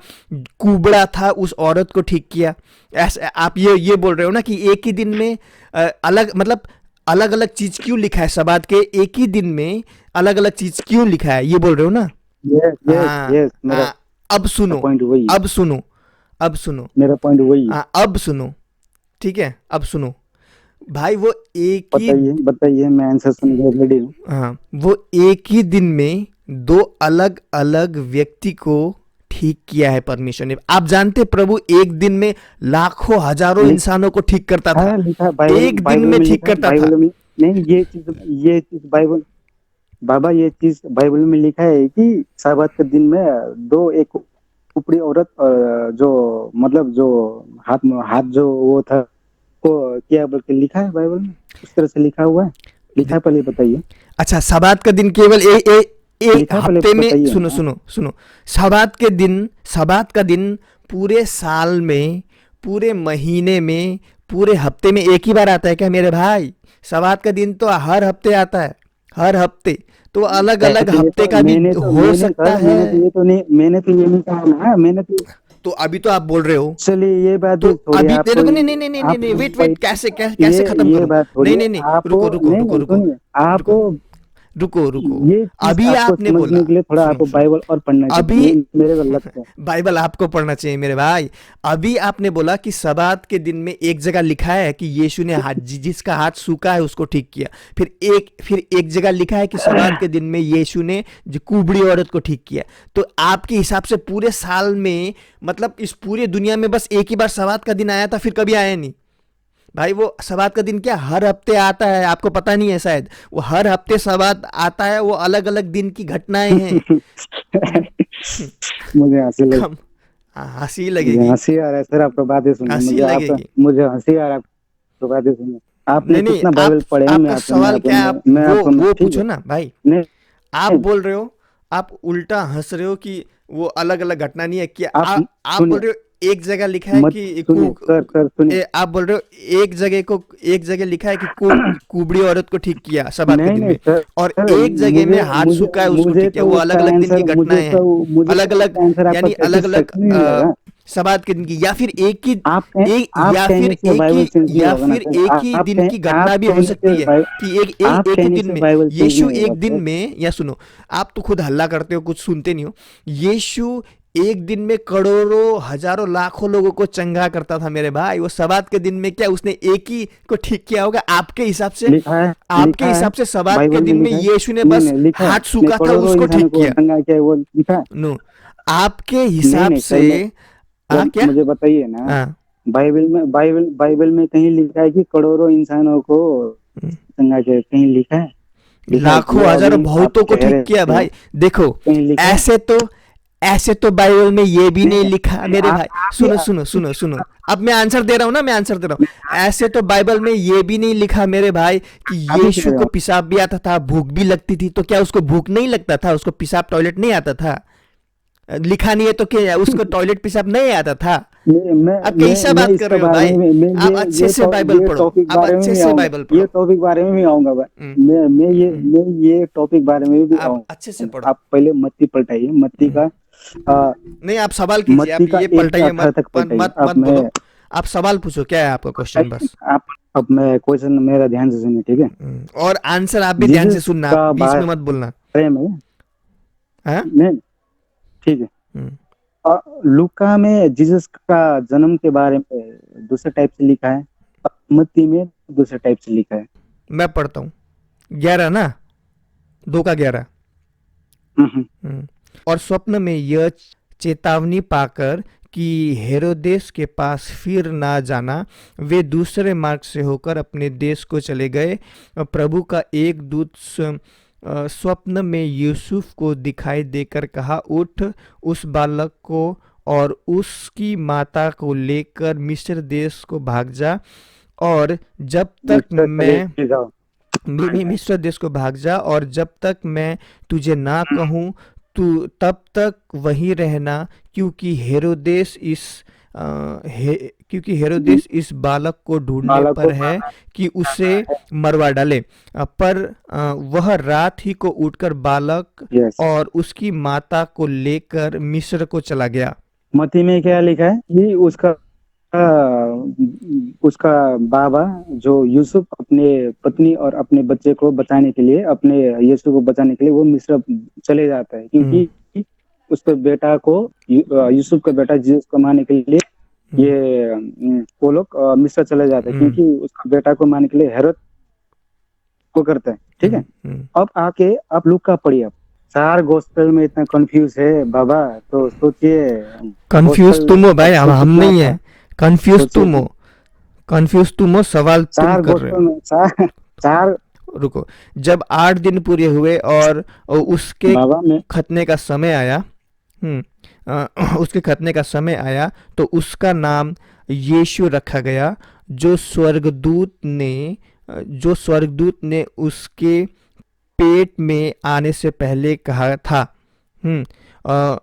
कुबड़ा था उस औरत को ठीक किया। ऐसा आप ये बोल रहे हो ना कि एक ही दिन में अलग, मतलब अलग अलग चीज क्यों लिखा है? सबात के एक ही दिन में अलग अलग चीज क्यों लिखा है, ये बोल रहे हो ना? यस यस हाँ, यस, मेरा हाँ, अब सुनो, पॉइंट वही है। अब सुनो, अब सुनो, मेरा पॉइंट वही है। हाँ, अब सुनो, ठीक है, अब सुनो भाई। वो एक ही, बताइए बताइए, मैं आंसर सुनने के लिए रेडी हूँ। हाँ, वो एक ही दिन में दो अलग अलग व्यक्ति को ठीक किया है परमेश्वर ने। आप जानते प्रभु एक दिन में लाखों हजारों इंसानों को ठीक करता था, लिखा है बाइबल, एक दिन में में ठीक लिखा है करता था। बाइबल में। नहीं, ये चीज बाइबल, बाबा ये चीज बाइबल में लिखा है कि साबात के दिन में दो, एक उपड़ी औरत, जो मतलब जो हाथ जो वो था को क्या बोल के लिखा है बाइबल में, उस तरह से लिखा हुआ है। लिखा है, पहले बताइए। अच्छा, सबात का दिन केवल एक लिखा पहले हफ्ते में, बताइए सुनो ना। सुनो सुनो, सबात का दिन पूरे साल में, पूरे महीने में, पूरे हफ्ते में एक ही बार आता है क्या मेरे भाई? सबात का दिन तो हर हफ्ते आता है, हर हफ्ते। तो अलग अलग पहले ये हफ्ते तो का भी हो सकता है। मैंने तो ये नहीं कहा ना, मैंने तो। तो अभी तो आप बोल रहे हो, चलिए ये बात तो भी छोड़िए, अभी आपको देखो, नहीं नहीं नहीं नहीं नहीं आप नहीं, वेट वेट, कैसे कैसे कैसे खत्म ये करूं? बात नहीं छोड़िए, नहीं नहीं, आप रुको रुको नहीं रुको नहीं रुको सुनिए, आप रुको रुको रुको। ये चीज अभी आपको आपने समझने बोला, के लिए थोड़ा सुनो आपको सुनो, बाइबल और पढ़ना अभी चाहिए, मेरे को लगता है। बाइबल आपको पढ़ना चाहिए मेरे भाई। अभी आपने बोला कि सबात के दिन में एक जगह लिखा है कि यीशु ने जिसका हाथ सूखा है उसको ठीक किया। फिर एक जगह लिखा है कि सबात के दिन में यीशु ने जो कुबड़ी औरत को ठीक किया। तो आपके हिसाब से पूरे साल में, मतलब इस पूरे दुनिया में बस एक ही बार सबात का दिन आया था, फिर कभी आया नहीं भाई। वो सबात का दिन क्या हर हफ्ते आता है? आपको पता नहीं है शायद, वो हर हफ्ते सबात आता है, वो अलग अलग दिन की घटनाएं हैं। मुझे हंसी लग कम, हाँ, हंसी मुझे लगेगी, हंसी आ रहा है सर आपको बातें सुन के, हंसी लगेगी। मुझे हंसी आ रहा है आपको बातें सुन के। आपने नहीं नहीं, कितना आप, बाइबल पढ़े हैं, आपका सवाल क्या है? आप मैं आपको वो ठीक है। पूछो ना भाई। नहीं आप नहीं, बोल रहे हो, आप उल्टा हंस रहे हो कि वो अलग अलग घटना नहीं है क्या? आप आप बोल सुनिए, रहे हो एक जगह लिखा है मत कि सुनिए सर सुनिए। आप बोल रहे हो एक जगह लिखा है कि कुबड़ी औरत को ठीक किया सबात के नहीं दिन नहीं में, सर और सर, एक जगह में मुझे हाथ मुझे सूखा है उसको मुझे ठीक किया। तो वो उसका अलग अलग दिन की आंसर घटनाएं हैं, अलग तो अलग, उसका आंसर आपका यानी अलग अलग सेटिस्फेक्शन नहीं लगा। सबात के दिन की, या फिर एक ही, आप कहने से बाइबल चेंज नहीं होगा ना सर, एक ही दिन की आप घटना भी हो कहने से सकती है कि आप एक ही कहने दिन से में बाइबल चेंज यीशु नहीं होगा एक दिन सर। में, या सुनो, आप तो खुद हल्ला करते हो, कुछ सुनते नहीं हो। यीशु एक दिन में करोड़ों हजारों लाखों लोगों को चंगा करता था मेरे भाई। वो सबात के दिन में क्या उसने एक ही को ठीक किया होगा? आपके हिसाब से, आपके लिखा है हिसाब से सबात के बाइबल में, दिन में लिखा है। यीशु ने नहीं बस नहीं लिखा है, हाथ नहीं सूखा था करोड़ों उसको इंसानों ठीक को किया? चंगा किया है, वो लिखा है। नो, आपके नहीं हिसाब नहीं से, सर, मैं सर क्या? मुझे बताइए ना, हाँ, बाइबल में कहीं लिखा है कि करोड़ों इंसानों को चंगा किया? कहीं लिखा है? लिखा है लाखों जो हजारों अभी आप बहुतों को कह ठीक किया रहे हो, भाई। देखो, कहीं लिखा है? ऐसे तो ऐसे तो बाइबल में ये भी नहीं नहीं लिखा मेरे भाई। आप ही सुनो सुनो सुनो सुनो, अब मैं आंसर दे रहा हूं ना, मैं आंसर दे रहा हूं। ऐसे तो बाइबल में ये भी नहीं लिखा मेरे भाई कि आप ही कह यीशु रहे को हो। पेशाब भी आता था, भूख भी लगती थी। तो क्या उसको भूख नहीं लगता था? उसको पेशाब टॉयलेट नहीं आता था? लिखा नहीं है तो क्या, उसको टॉयलेट पेशाब नहीं आता था? आप कैसा मैं बात कर इसका रहे हो बारे भाई? में मैं आप अच्छे से बाइबल ये पढ़ो, टॉपिक आप बारे में अच्छे भी से आऊंगा, बाइबल पढ़ो। ये टॉपिक बारे में भी आऊंगा हम्म, हम्म, मैं ये टॉपिक बारे में भी आप अच्छे से आऊंगा। पढ़ो। आप पहले मत्ती पलटाइए, हम्म, आ, नहीं, आप सवाल कीजिए, आप मत्ती का ये 1 से पलटाइए 18 मत, तक पलटाइए। मत बोलो। आप सवाल पूछो, क्या है आपका क्वेश्चन बस। अब मैं क्वेश्चन मेरा ध्यान से सुनिए, ठीक है। और आंसर आप भी ध्यान से जीसस सुनना, आप का बीच में मत बोलना। बारे में, हाँ। नहीं ठीक है। हम्म, लूका में जीसस का जन्म के बारे में दूसरे टाइप से लिखा है, मत्ती में दूसरे टाइप से लिखा है। मैं पढ़ता हूँ। 11 ना, 2 का 11। हम्म, और स्वप्न में यह चेतावनी पाकर कि हेरोदेस के पास फिर ना जाना, वे दूसरे मार्ग से होकर अपने देश को चले गए। प्रभु का एक दूत स्वप्न में यूसुफ को दिखाई देकर कहा, उठ, उस बालक को और उसकी माता को लेकर मिस्र देश को भाग जा, और जब तक मिस्टर मैं चले जाओ। मिस्र देश को भाग जा, और जब तक मैं तुझे ना कहूँ तू तब तक वहीं रहना, क्योंकि हेरोदेस इस बालक को ढूंढने बालक को पर है कि उसे मरवा डाले। पर वह रात ही को उठकर बालक यस, और उसकी माता को लेकर मिस्र को चला गया। मती में क्या लिखा है कि आ, उसका बाबा जो यूसुफ अपने पत्नी और अपने बच्चे को बचाने के लिए, अपने यीशु को बचाने के लिए वो मिस्र चले जाता है, हम्म, क्योंकि उसके बेटा को यूसुफ का बेटा जीसस को मारने के लिए हम्म, ये वो लोग मिस्र चले जाते हैं, हम्म, क्योंकि उसका बेटा को मारने के लिए हेरोद को करता है, ठीक है। हम्म। अब आके आप लूका का पढ़िए। आप 4 गोस्पेल में इतना कंफ्यूज है बाबा, तो सोचिए कंफ्यूज गोस्पेल तुम हो भाई, हम सबसे कितना नहीं था। है। कंफ्यूज सोचिए तुम हो, कंफ्यूज तुम हो, सवाल तुम 4 कर रहे हो। गोस्पेल में चार रुको, जब 8 दिन पूरे हुए और उसके बाबा में खतने का समय आया, उसके खतने का समय आया, तो उसका नाम यीशु रखा गया, जो स्वर्गदूत ने उसके पेट में आने से पहले कहा था। अ,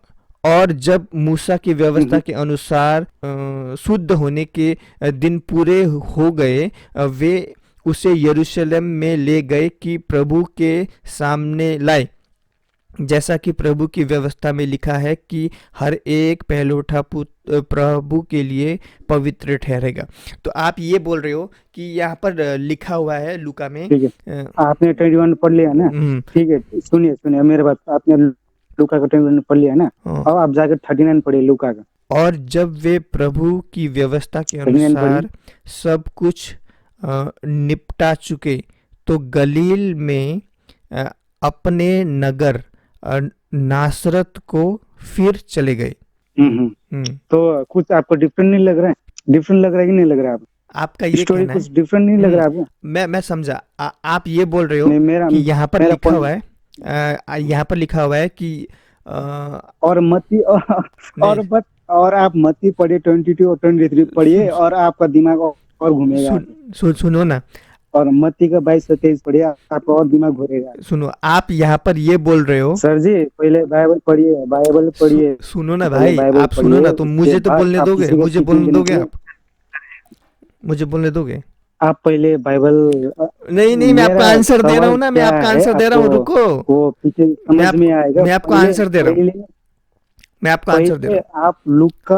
और जब मूसा की व्यवस्था के अनुसार शुद्ध होने के दिन पूरे हो गए, वे उसे यरूशलेम में ले गए कि प्रभु के सामने लाए, जैसा कि प्रभु की व्यवस्था में लिखा है कि हर एक पहलौठा पुत्र प्रभु के लिए पवित्र ठहरेगा। तो आप ये बोल रहे हो कि यहाँ पर लिखा हुआ है लूका में। ठीक है, आपने 21 पढ़ लिया ना? ठीक है, सुनिए सुनिए मेरे बात, आपने लूका का 21 पढ़ लिया ना? अब आप जाकर 39 पढ़िए लूका का। और जब वे प्रभु की व्यवस्था के अनुसार सब कुछ निपटा चुके तो गलील में अपने नगर नासरत को फिर चले गए। तो कुछ आपको डिफरेंट नहीं लग रहा है? डिफरेंट लग रहा है कि नहीं लग रहा है? आपका ये स्टोरी कुछ डिफरेंट नहीं लग रहा है आपको? मैं समझा। आप ये बोल रहे हो कि यहाँ पर लिखा हुआ है, यहाँ पर लिखा हुआ है कि और मत्ती और आप मत्ती पढ़िए 22 और 23 पढ़िए और आपका दिमाग और घूमेगा। सुनो ना, और मत्ती का 22 से 23 पढ़िए, आपका और दिमाग घूमेगा। सुनो, आप यहाँ पर ये बोल रहे हो सर जी, पहले बाइबल पढ़िए, बाइबल पढ़िए। सुनो ना भाई, आप सुनो ना, तो मुझे तो बोलने दोगे, मुझे बोलने दोगे आप? मुझे बोलने दोगे आप? पहले बाइबल नहीं, मैं आपका आंसर दे रहा हूँ ना, मैं आपका आंसर दे रहा हूँ, रुको। वो पीछे समझ में आएगा। मैं आपको आंसर दे रहा हूँ, मैं आपको आंसर दे रहा हूँ। आप लूका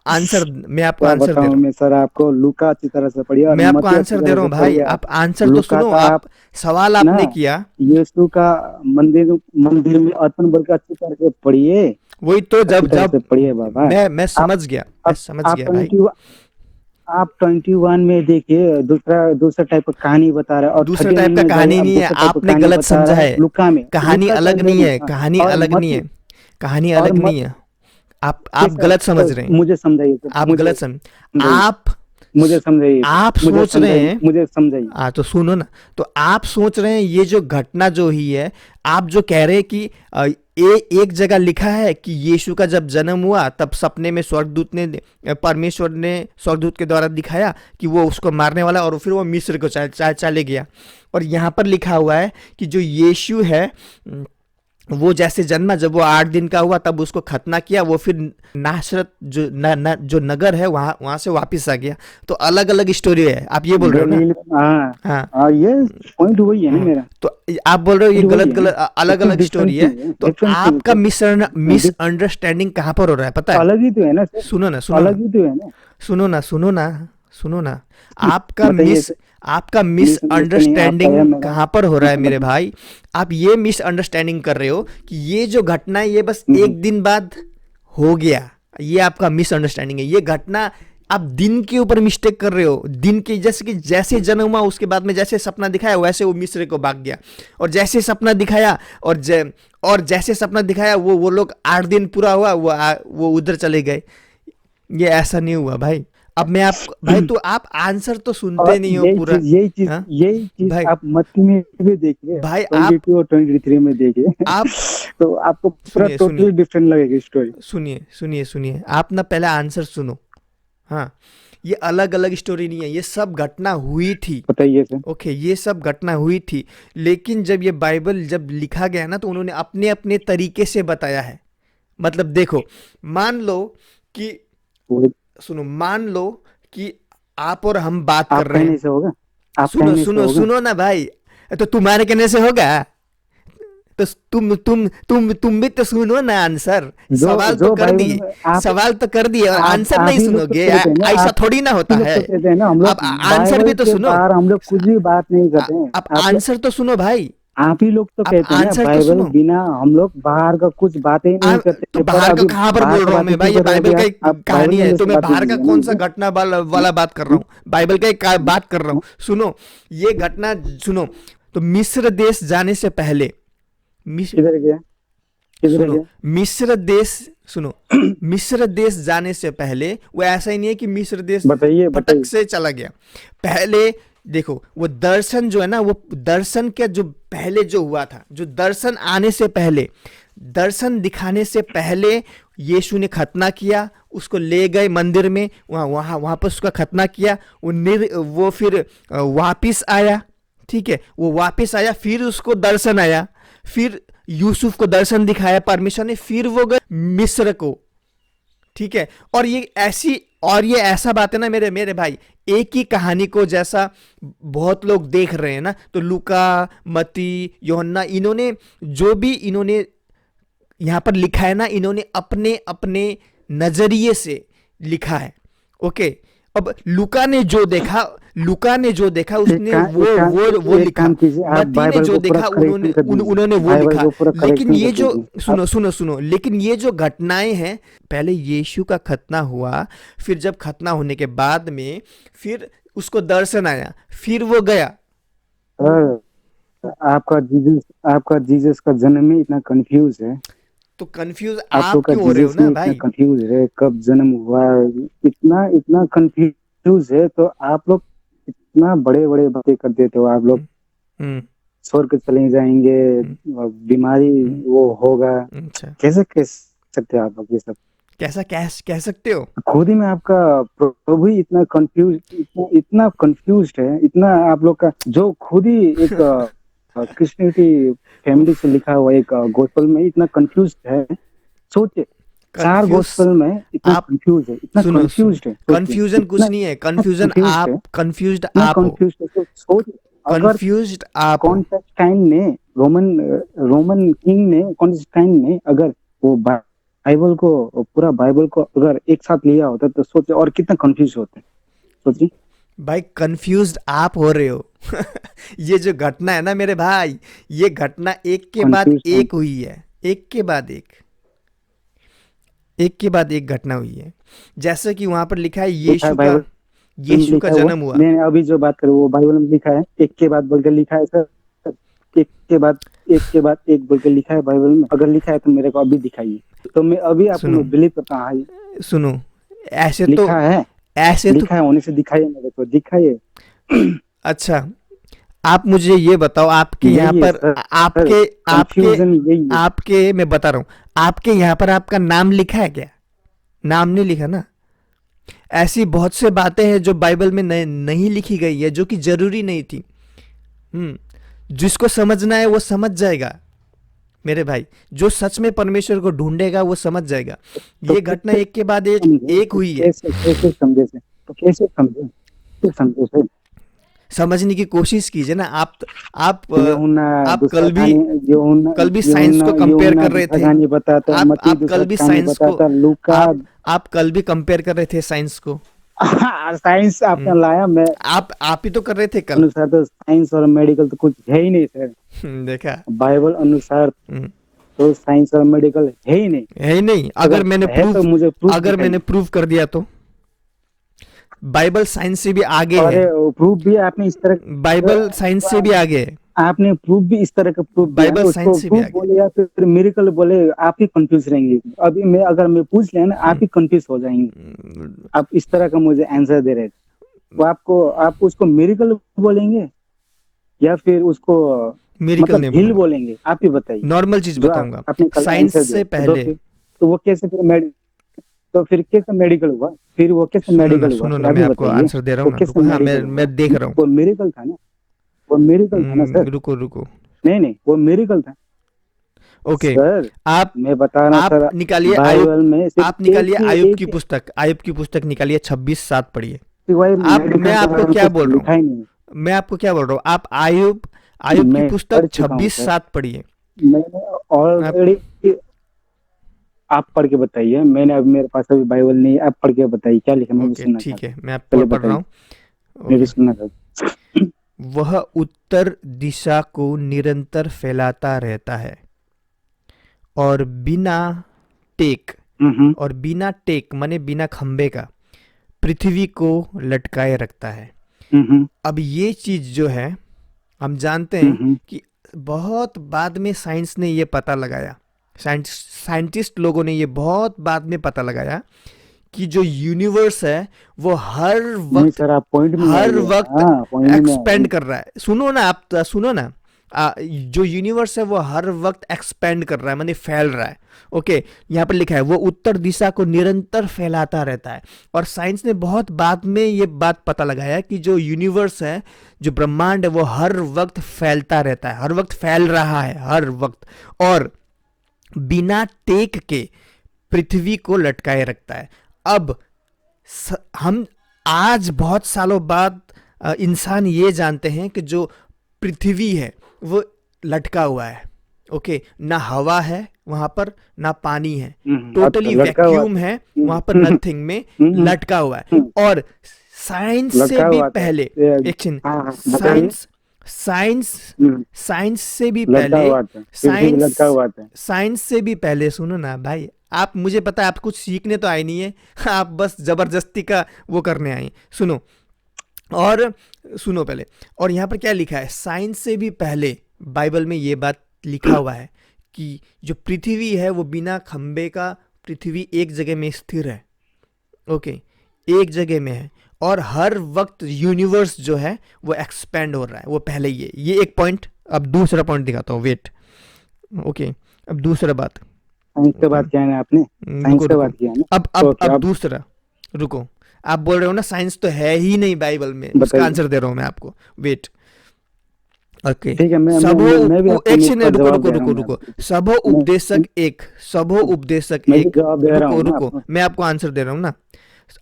आंसर, मैं आपको आंसर दे रहा हूँ। मैं सर आपको लूका अच्छी तरह से पढ़िए। मैं आपको आंसर दे रहा हूँ भाई, आप आंसर तो सुनो। आप सवाल आपने किया, यीशु का मंदिर में अर्पण बलि अच्छी तरह से पढ़िए। वही तो जब पढ़िए बाबा। मैं समझ गया, भाई। आप 21 में देखिए दूसरा टाइप का कहानी बता रहा है। और दूसरा टाइप का कहानी नहीं है, आपने गलत समझा है। लूका में कहानी अलग नहीं है, कहानी अलग नहीं है, कहानी अलग नहीं है। आप गलत समझ रहे हैं। मुझे समझाइए, आप गलत समझ, मुझे समझाइए। आप सोच रहे हैं, मुझे समझाइए। हाँ तो सुनो ना, तो आप सोच रहे हैं ये जो घटना जो हुई है, आप जो कह रहे हैं कि एक जगह लिखा है कि यीशु का जब जन्म हुआ तब सपने में परमेश्वर ने स्वर्गदूत के द्वारा दिखाया कि वो उसको मारने वाला, और फिर वो मिस्र को चले गया। और यहाँ पर लिखा हुआ है कि जो यीशु है वो जैसे जन्मा, जब वो 8 दिन का हुआ तब उसको खतना किया, वो फिर नासरत जो नगर है वहां से वापस आ गया। तो अलग अलग स्टोरी है, आप ये बोल रहे हो ना? हाँ, ये पॉइंट वही है ना मेरा। तो आप बोल रहे हो ये गलत अलग अलग स्टोरी है। तो आपका मिसअंडरस्टैंडिंग कहाँ पर हो रहा है पता है? अलग ही तो है ना। सुनो ना, अलग ही तो है ना। सुनो ना, आपका मिसअंडरस्टैंडिंग कहाँ पर हो रहा है मेरे भाई? आप ये मिसअंडरस्टैंडिंग कर रहे हो कि ये जो घटना है ये बस एक दिन बाद हो गया, ये आपका मिसअंडरस्टैंडिंग है। ये घटना आप दिन के ऊपर मिस्टेक कर रहे हो। दिन के जैसे जन्म हुआ उसके बाद में जैसे सपना दिखाया वैसे वो मिस्र को भाग गया, और जैसे सपना दिखाया और जैसे सपना दिखाया वो लोग 8 दिन पूरा हुआ वो उधर चले गए। ये ऐसा नहीं हुआ भाई। अब मैं आप भाई, तो आप आंसर तो सुनते नहीं हो पूरा। यही चीज भाई आप मत्ती में भी देखिए भाई, 22 और 23 में देखिए आप तो आपको पूरा टोटली डिफरेंट लगेगी स्टोरी। सुनिए, आप ना पहले आंसर सुनो। हाँ, ये अलग अलग स्टोरी नहीं है, ये सब घटना हुई थी। बताइए सर। ओके, ये सब घटना हुई थी, लेकिन जब ये बाइबल जब लिखा गया ना तो उन्होंने अपने अपने तरीके से बताया है। मतलब देखो, मान लो कि आप और हम बात कर रहे हैं। से होगा? सुनो ना भाई, तो तुम्हारे कहने से होगा? तो तुम भी तो सुनो ना आंसर। सवाल तो कर दिए और आंसर नहीं सुनोगे, ऐसा थोड़ी ना होता है। अब आंसर भी तो सुनो। हम लोग कुछ भी बात नहीं करते हैं। अब आंसर तो सुनो भाई। आप ही लोग तो कहते हैं ना बाइबल बिना हम लोग बाहर का कुछ बातें नहीं करते। तो बाहर का कहाँ पर बोल रहा हूँ मैं भाई? ये बाइबल का एक कहानी है, तो मैं बाहर का कौन सा घटना वाला बात कर रहा हूँ? बाइबल का एक बात कर रहा हूँ। सुनो, ये घटना सुनो। तो मिस्र देश जाने से पहले मिस्र देश जाने से पहले वो ऐसा ही नहीं है कि मिस्र देश फटक से चला गया। पहले देखो, वो दर्शन जो है ना, वो दर्शन के जो पहले जो हुआ था, जो दर्शन आने से पहले, दर्शन दिखाने से पहले यीशु ने खतना किया, उसको ले गए मंदिर में, वहाँ पर उसका खतना किया, वो फिर वापिस आया, ठीक है, वो वापस आया, फिर उसको दर्शन आया, फिर यूसुफ को दर्शन दिखाया परमेश्वर ने, फिर वो गए मिस्र को, ठीक है। और ये ऐसा बात है ना मेरे मेरे भाई, एक ही कहानी को जैसा बहुत लोग देख रहे हैं ना, तो लूका, मत्ती, यूहन्ना, इन्होंने जो भी इन्होंने यहाँ पर लिखा है ना, इन्होंने अपने अपने नजरिए से लिखा है। ओके, अब लूका ने जो देखा एक उसने काम एक काम वो एक लिखा। काम कीजिए, आप मत्ती ने बाइबल जो को पूरा देखा करेक्शन कर दीजिए, उन्होंने वो बाइबल लिखा। को पूरा लेकिन करेक्शन ये कर जो दीजिए आप। सुनो, लेकिन ये जो घटनाएं हैं, पहले यीशु का खतना हुआ, फिर जब खतना होने के बाद में फिर उसको दर्शन आया, फिर वो गया। सर, आपका जीसस का जन्म में इतना कंफ्यूज है, तो कंफ्यूज आप लोग आप का क्यों हो रहे हो जीसस ना में इतना भाई? कंफ्यूज है, कब जन्म हुआ, इतना इतना कंफ्यूज है, तो आप लोग इतना बड़े बड़े बातें कर देते हो। आप लोग हम्म स्वर्ग चले जाएंगे, हम्म बीमारी हम्म, वो होगा, अच्छा, कैसे कह सकते हो आप लोग ये सब? कैसा कह सकते हो? खुद ही में आपका प्रभु ही इतना कंफ्यूज है, इतना आप लोग का जो खुद ही एक क्रिश्चियनिटी फैमिली से लिखा हुआ एक गॉस्पेल में इतना कंफ्यूज है। सोचिए, 4 कंफ्यूज गॉस्पेल में इतना आप कंफ्यूज है, इतना सुनो कंफ्यूज है, सोचिए कंफ्यूजन इतना कुछ नहीं है, इतना कंफ्यूज है, कंफ्यूज्ड इतना आप हो, कंफ्यूज है। तो सोच, अगर कंफ्यूज्ड आप हो। कॉन्स्टेंटाइन ने रोमन रोमन किंग ने कॉन्स्टेंटाइन ने अगर वो बाइबल को पूरा बाइबल को अगर एक साथ लिया होता तो सोचिए और कितना कंफ्यूज होते। सोचिए, भाई कंफ्यूज्ड आप हो रहे हो। ये जो घटना है ना मेरे भाई, ये घटना एक के बाद कंफ्यूज एक हुई है, एक के बाद एक घटना हुई है। जैसे कि वहां पर लिखा है लिखा है बाइबल में, यीशु का लिखा है वो, जन्म हुआ। मैंने अभी जो बात करी वो बाइबल में लिखा है, एक के बाद बोल के लिखा है सर, एक के बाद एक बोल के लिखा है बाइबल में। अगर लिखा है तो मेरे को अभी दिखाइए, तो मैं अभी आपको सुनो मैं बिलीव करता हूँ। हाँ, सुनो, ऐसे तो लिखा है, ऐसे तो लिखा है, होने से दिखाइए, मेरे को दिखाइए। अच्छा, आप मुझे ये बताओ, आपके यहाँ यही है पर सर, आपके आपके कंफ्यूजन यही है। आपके मैं बता रहा हूँ, आपके यहाँ पर आपका नाम लिखा है क्या? नाम नहीं लिखा ना। ऐसी बहुत से बातें हैं जो बाइबल में नहीं लिखी गई है, जो कि जरूरी नहीं थी। जिसको समझना है वो समझ जाएगा मेरे भाई, जो सच में परमेश्वर को ढूंढेगा वो समझ जाएगा। तो ये घटना एक के बाद समझे, एक तो हुई है। कैसे कैसे समझे से, तो कैसे समझे, कैसे समझे से? समझने की कोशिश कीजिए ना। आप यूहन्ना आप दूसरा कहानी, यूहन्ना कल भी साइंस यूहन्ना को कंपेयर यूहन्ना कर रहे दूसरा थे। कहानी बताता है, मत्ती आप दूसरा कल भी कहानी साइंस को बताता है, लूका। आप कल भी कंपेयर कर रहे थे साइंस को। साइंस हम्म, आपने लाया, मैं आप ही तो कर रहे थे कल। अनुसार तो साइंस और मेडिकल तो कुछ है ही नहीं सर। देखा। बाइबल अनुसार हम्म, तो साइंस और मेडिकल है ही नहीं। है ही नहीं। अगर है तो मुझे प्रूफ अगर मैंने दिखाइए। प्रूव कर दिया तो बाइबल साइंस से भी आगे और है। प्रूफ भी आपने इस तरह, बाइबल साइंस से भी आगे है। आपने प्रूफ भी इस तरह का प्रूफ दिया ना, बाइबल उसको साइंस से भी प्रूफ आगे है। बोले या फिर मिरेकल बोले, आप ही कंफ्यूज रहेंगे। अभी मैं अगर मैं पूछ लिया ना, आप ही कंफ्यूज हो जाएंगे। आप इस तरह का मुझे आंसर दे रहे थे, वो आप उसको मिरेकल बोलेंगे या फिर उसको मेरिकल मतलब नहीं हिल बोलूंगा, बोलेंगे, आप ही बताइए। नॉर्मल चीज जो बताऊंगा। आपने कल साइंस आंसर से दिया, पहले तो वो कैसे फिर तो फिर कैसे मेडिकल हुआ, फिर वो कैसे मेडिकल हुआ, सुनो फिर ना, मैं अभी आपको बताइए। आंसर दे रहा वो हूँ ना, कैसे रुको। हाँ, मेडिकल हुआ? मैं देख रहा हूँ। वो मेडिकल था ना, वो मेडिकल था ना सर। रुको रुको। नहीं नहीं, वो मेडिकल था ओके, सर। आप मैं बता रहा आप सर, निकालिए बाइबल में सिर्फ आप निकालिए आयुब एक की पुस्तक, निकालिए 26:7 पढ़िए। सिवाय आप मैं मेडिकल के आपको बारे में क्या कुछ बोल रहा लिखा हूँ, ही नहीं। मैं आपको क्या बोल रहा हूँ, आप आयुब की मैं पुस्तक पढ़ चुका हूँ सर, 26:7 पढ़िए। मैंने आप ऑलरेडी। आप पढ़ के बताइए, मैंने अब मेरे पास अभी बाइबल नहीं है, आप पढ़ के बताइए क्या लिखा, मैं भी ओके सुनना ठीक चाहता है, हूँ। मैं आप पहले पढ़ रहा बताइए, हूँ। मैं भी ओके, सुनना चाहता हूँ। वह उत्तर दिशा को निरंतर फैलाता रहता है और टेक हम्म बिना टेक माने बिना खंबे का पृथ्वी को लटकाए रखता है। हम्म अब ये चीज जो है, हम जानते हैं हम्म कि बहुत बाद में साइंस ने ये पता लगाया, साइंटिस्ट लोगों ने ये बहुत बाद में पता लगाया कि जो यूनिवर्स है वो हर नहीं वक्त सर, आप पॉइंट में आइए। हाँ, पॉइंट में एक्सपेंड आइए। कर रहा है। सुनो ना, आप सुनो ना, जो यूनिवर्स है वो हर वक्त एक्सपेंड कर रहा है, माने फैल रहा है। ओके, यहाँ पर लिखा है वो उत्तर दिशा को निरंतर फैलाता रहता है। और साइंस ने बहुत बाद में ये बात पता लगाया कि जो यूनिवर्स है, जो ब्रह्मांड है, वो हर वक्त फैलता रहता है, हर वक्त फैल रहा है, हर वक्त, और बिना टेक के पृथ्वी को लटकाए रखता है। अब हम आज बहुत सालों बाद इंसान ये जानते हैं कि जो पृथ्वी है वो लटका हुआ है। ओके, ना हवा है वहां पर, ना पानी है, टोटली लटका हुआ वैक्यूम है वहां पर, नथिंग में लटका हुआ है। और साइंस से लटका भी हुआ था पहले, ये, एक हाँ हाँ बताइए। साइंस साइंस हम्म, साइंस से भी लटका पहले, हुआ था, पृथ्वी साइंस लटका हुआ था। साइंस से भी पहले, सुनो ना भाई, आप, मुझे पता है आप कुछ सीखने तो आए नहीं है, आप बस जबरदस्ती का वो करने आए। सुनो, और सुनो पहले, और यहाँ पर क्या लिखा है, साइंस से भी पहले बाइबल में ये बात लिखा हुआ है कि जो पृथ्वी है वो बिना खंबे का, पृथ्वी एक जगह में स्थिर है। ओके, एक जगह में है, और हर वक्त यूनिवर्स जो है वो एक्सपेंड हो रहा है, वो पहले ही है। ये एक पॉइंट। अब दूसरा पॉइंट दिखाता हूँ, वेट। ओके, अब दूसरा बात, साइंस के बाद क्या है ना, आपने साइंस रुको के रुको, बाद किया ना। अब ओके, अब अब दूसरा, रुको। आप बोल रहे हो ना साइंस तो है ही नहीं बाइबल में, उसका बताइए। आंसर दे रहा हूं मैं आपको, वेट। ओके, ठीक है, सबो मैं भी आपको एक मैं से इसका रुको जवाब रुको दे रहा रुको हूँ मैं रुको, आपको। सबो मैं उपदेशक एक, सबो उपदेशक मैं भी एक, जवाब दे रहा रुको हूँ ना रुको, आपको। मैं आपको आंसर दे रहा हूँ ना।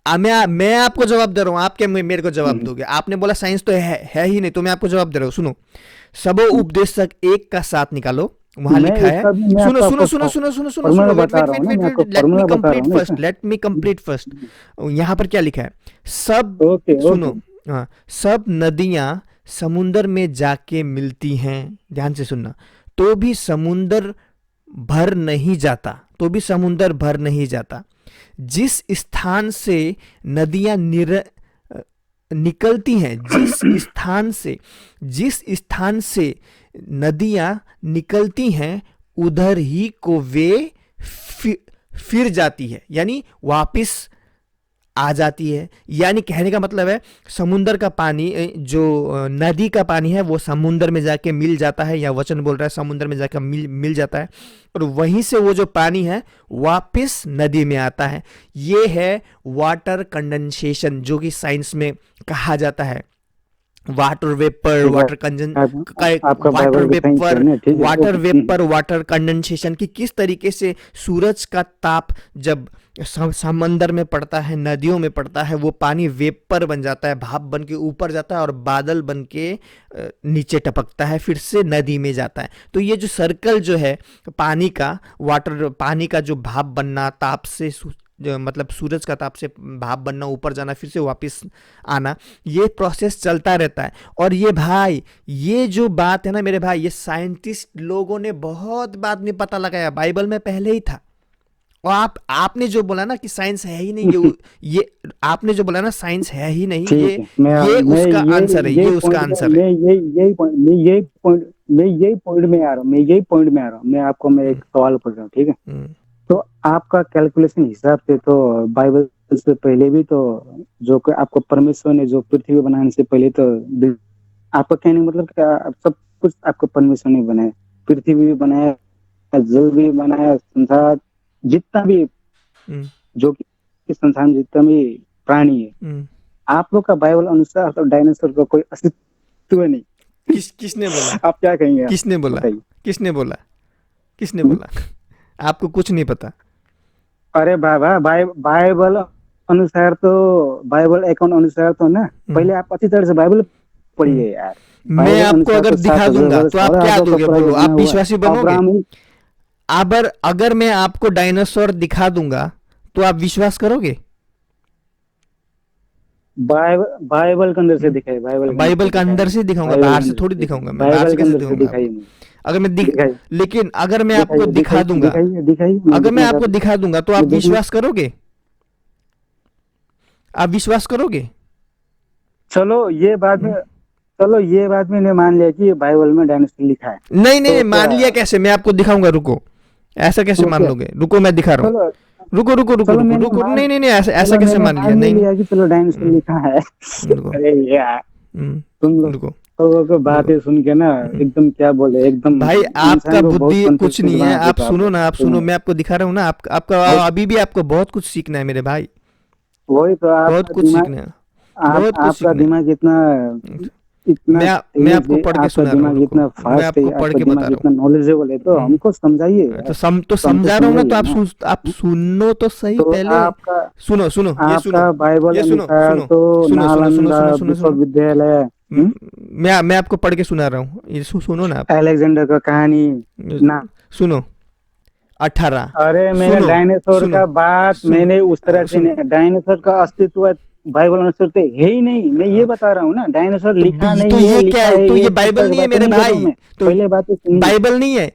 मैं आपको जवाब दे रहा हूँ, आप क्या मेरे को जवाब हम्म, दोगे? आपने बोला साइंस तो है ही नहीं, तो मैं आपको जवाब दे रहा हूँ। सुनो, सबो उपदेशक एक का साथ निकालो, वहां मैं लिखा है, इसका भी मैं सुनो सुनो आपको सुनो सुनो सुनो सुनो फॉर्मूला सुनो, वेट बता वेट रहा हूँ वेट ना, वेट मैं आपको वेट, लेट मी फॉर्मूला बता रहा कंप्लीट हूँ ना फर्स्ट, इसका। Let me complete first. यहाँ पर क्या लिखा है, सब, ओके ओके। सुनो, हाँ, सब नदियां समुंदर में जाके मिलती हैं, ध्यान से सुनना, तो भी समुंदर भर नहीं जाता, तो भी समुंदर भर नहीं जाता। जिस स्थान से नदियां निकलती हैं, जिस स्थान से नदियां निकलती हैं, उधर ही को वे फिर जाती है, यानी वापिस आ जाती है। यानी कहने का मतलब है, समुंदर का पानी, जो नदी का पानी है वो समुंदर में जाके मिल जाता है, या वचन बोल रहा है समुंदर में जाकर मिल जाता है, और वहीं से वो जो पानी है वापस नदी में आता है। ये है वाटर कंडेंसेशन, जो कि साइंस में कहा जाता है। वाटर वेपर, ठीक है, वाटर कंजन, आपका वाटर बाइबल दिखाई वेपर, करना, ठीक है water okay. Vapour, water condensation, की किस तरीके से सूरज का ताप जब समंदर में पड़ता है, नदियों में पड़ता है, वो पानी वेपर बन जाता है, भाप बन के ऊपर जाता है, और बादल बन के नीचे टपकता है, फिर से नदी में जाता है। तो ये जो सर्कल जो है पानी का, वाटर, पानी का जो भाप बनना, ताप से मतलब सूरज का ताप से भाप बनना, ऊपर जाना, फिर से वापस आना, ये प्रोसेस चलता रहता है। और ये भाई, ये जो बात है ना मेरे भाई, ये साइंटिस्ट लोगों ने बहुत बाद में पता लगाया, बाइबल में पहले ही था। और आपने जो बोला ना कि साइंस है ही नहीं, ये आपने जो बोला ना साइंस है ही नहीं, ठीक है, ये मैं उसका आंसर है, ये यही उसका पॉइंट आंसर है। मैं यही पॉइंट में आ रहा हूँ, मैं आपको मैं एक सवाल पूछ रहा हूँ, ठीक है। हम्म, तो आपका कैलकुलेशन हिसाब से तो बाइबल से पहले भी तो जो आपको परमेश्वर ने जो पृथ्वी बनाने से पहले तो आपका कहने का मतलब क्या, सब कुछ आपको परमेश्वर ने बनाया, पृथ्वी भी बनाया, जल भी बनाया, संसार जितना भी, जो कि संसार में जितना भी प्राणी है, आप लोग का बाइबल अनुसार तो डायनासोर का कोई अस्तित्व नहीं। किसने बोला? आप क्या कहेंगे? किसने बोला? बताइए। किसने बोला? किसने बोला? आपको कुछ नहीं पता? अरे बाबा, बाइबल अनुसार तो, बाइबल अकाउंट अनुसार तो ना, पहले आप अच्छी तरह से बाइबल पढ़िए यार। मैं आपको अगर दिखा दूंगा तो आप क्या दोगे? बोलो, आप विश्वासी बनोगे? अगर मैं आपको डायनासोर दिखा दूंगा तो आप विश्वास करोगे? बाइबल के अंदर से दिखाई, बाइबल के अंदर से दिखाऊंगा, बाहर से थोड़ी दिखाऊंगा मैं, बाहर से कैसे दिखाऊंगा? अगर मैं लेकिन अगर मैं आपको दिखा दूंगा, अगर मैं आपको दिखा दूंगा तो आप विश्वास करोगे? आप विश्वास करोगे? चलो ये बात मैंने मान लिया कि बाइबल में डायनासोर लिखा है। नहीं, मान लिया कैसे? मैं आपको दिखाऊंगा, रुको। ऐसा कैसे मान लोगे? रुको, मैं दिखा रहा हूँ। रुको, नहीं, ऐसा कैसे मान लिया? नहीं, कि चलो डायनासोर लिखा है। अरे यार, रुको, लोगों को बातें सुन के ना एकदम क्या बोले, एकदम भाई आपका इंसान को बहुत बुद्धि कुछ कंफ्यूज नहीं है, बना आप देता है सुनो आपको ना, आप सही सुनो, में। मैं आपको दिखा रहा हूँ ना, आपका और अभी भी आपको बहुत कुछ सीखना है मेरे भाई, वही तो बहुत आपका कुछ दिमाग, सीखना है, आप बहुत कुछ आपका सीखना है। दिमाग इतना इतना मैं तेज आपको है, पढ़ के आपका सुना रहा हूँ, दिमाग रुको, इतना मैं फास्ट है, आपको पढ़ आपका के बता दिमाग रहा इतना नॉलेजेबल है, तो हूँ। हमको समझाइए यार। तो तो हमको समझा रहा हूँ ना, तो समझाइए ना। आप सुनो तो सही तो पहले। आपका सुनो सुनो, ये सुनो, आपका बाइबल ये सुनो अनुसार सुनो तो सुनो सुनो सुनो नालंदा सुनो सुनो सुनो, विश्वविद्यालय, मैं आपको पढ़ के सुना रहा हूँ, ये सुनो ना आप। अलेक्जेंडर का कहानी ना। सुनो, 18, अरे मैंने सुनो डायनासोर सुनो का बात सुनो मैंने उस तरह से सुनो, नहीं, डायनासोर का अस्तित्व बाइबल अनुसार तो है ही नहीं, मैं ये बता रहा हूँ ना, डायनासोर लिखा तो नहीं है, ये क्या लिखा है, है तो ये ये सब बाइबल तक नहीं है बातें मेरे नहीं कर रहा हूँ भाई, मैं। तो पहले बातें सुनिए। बाइबल नहीं है,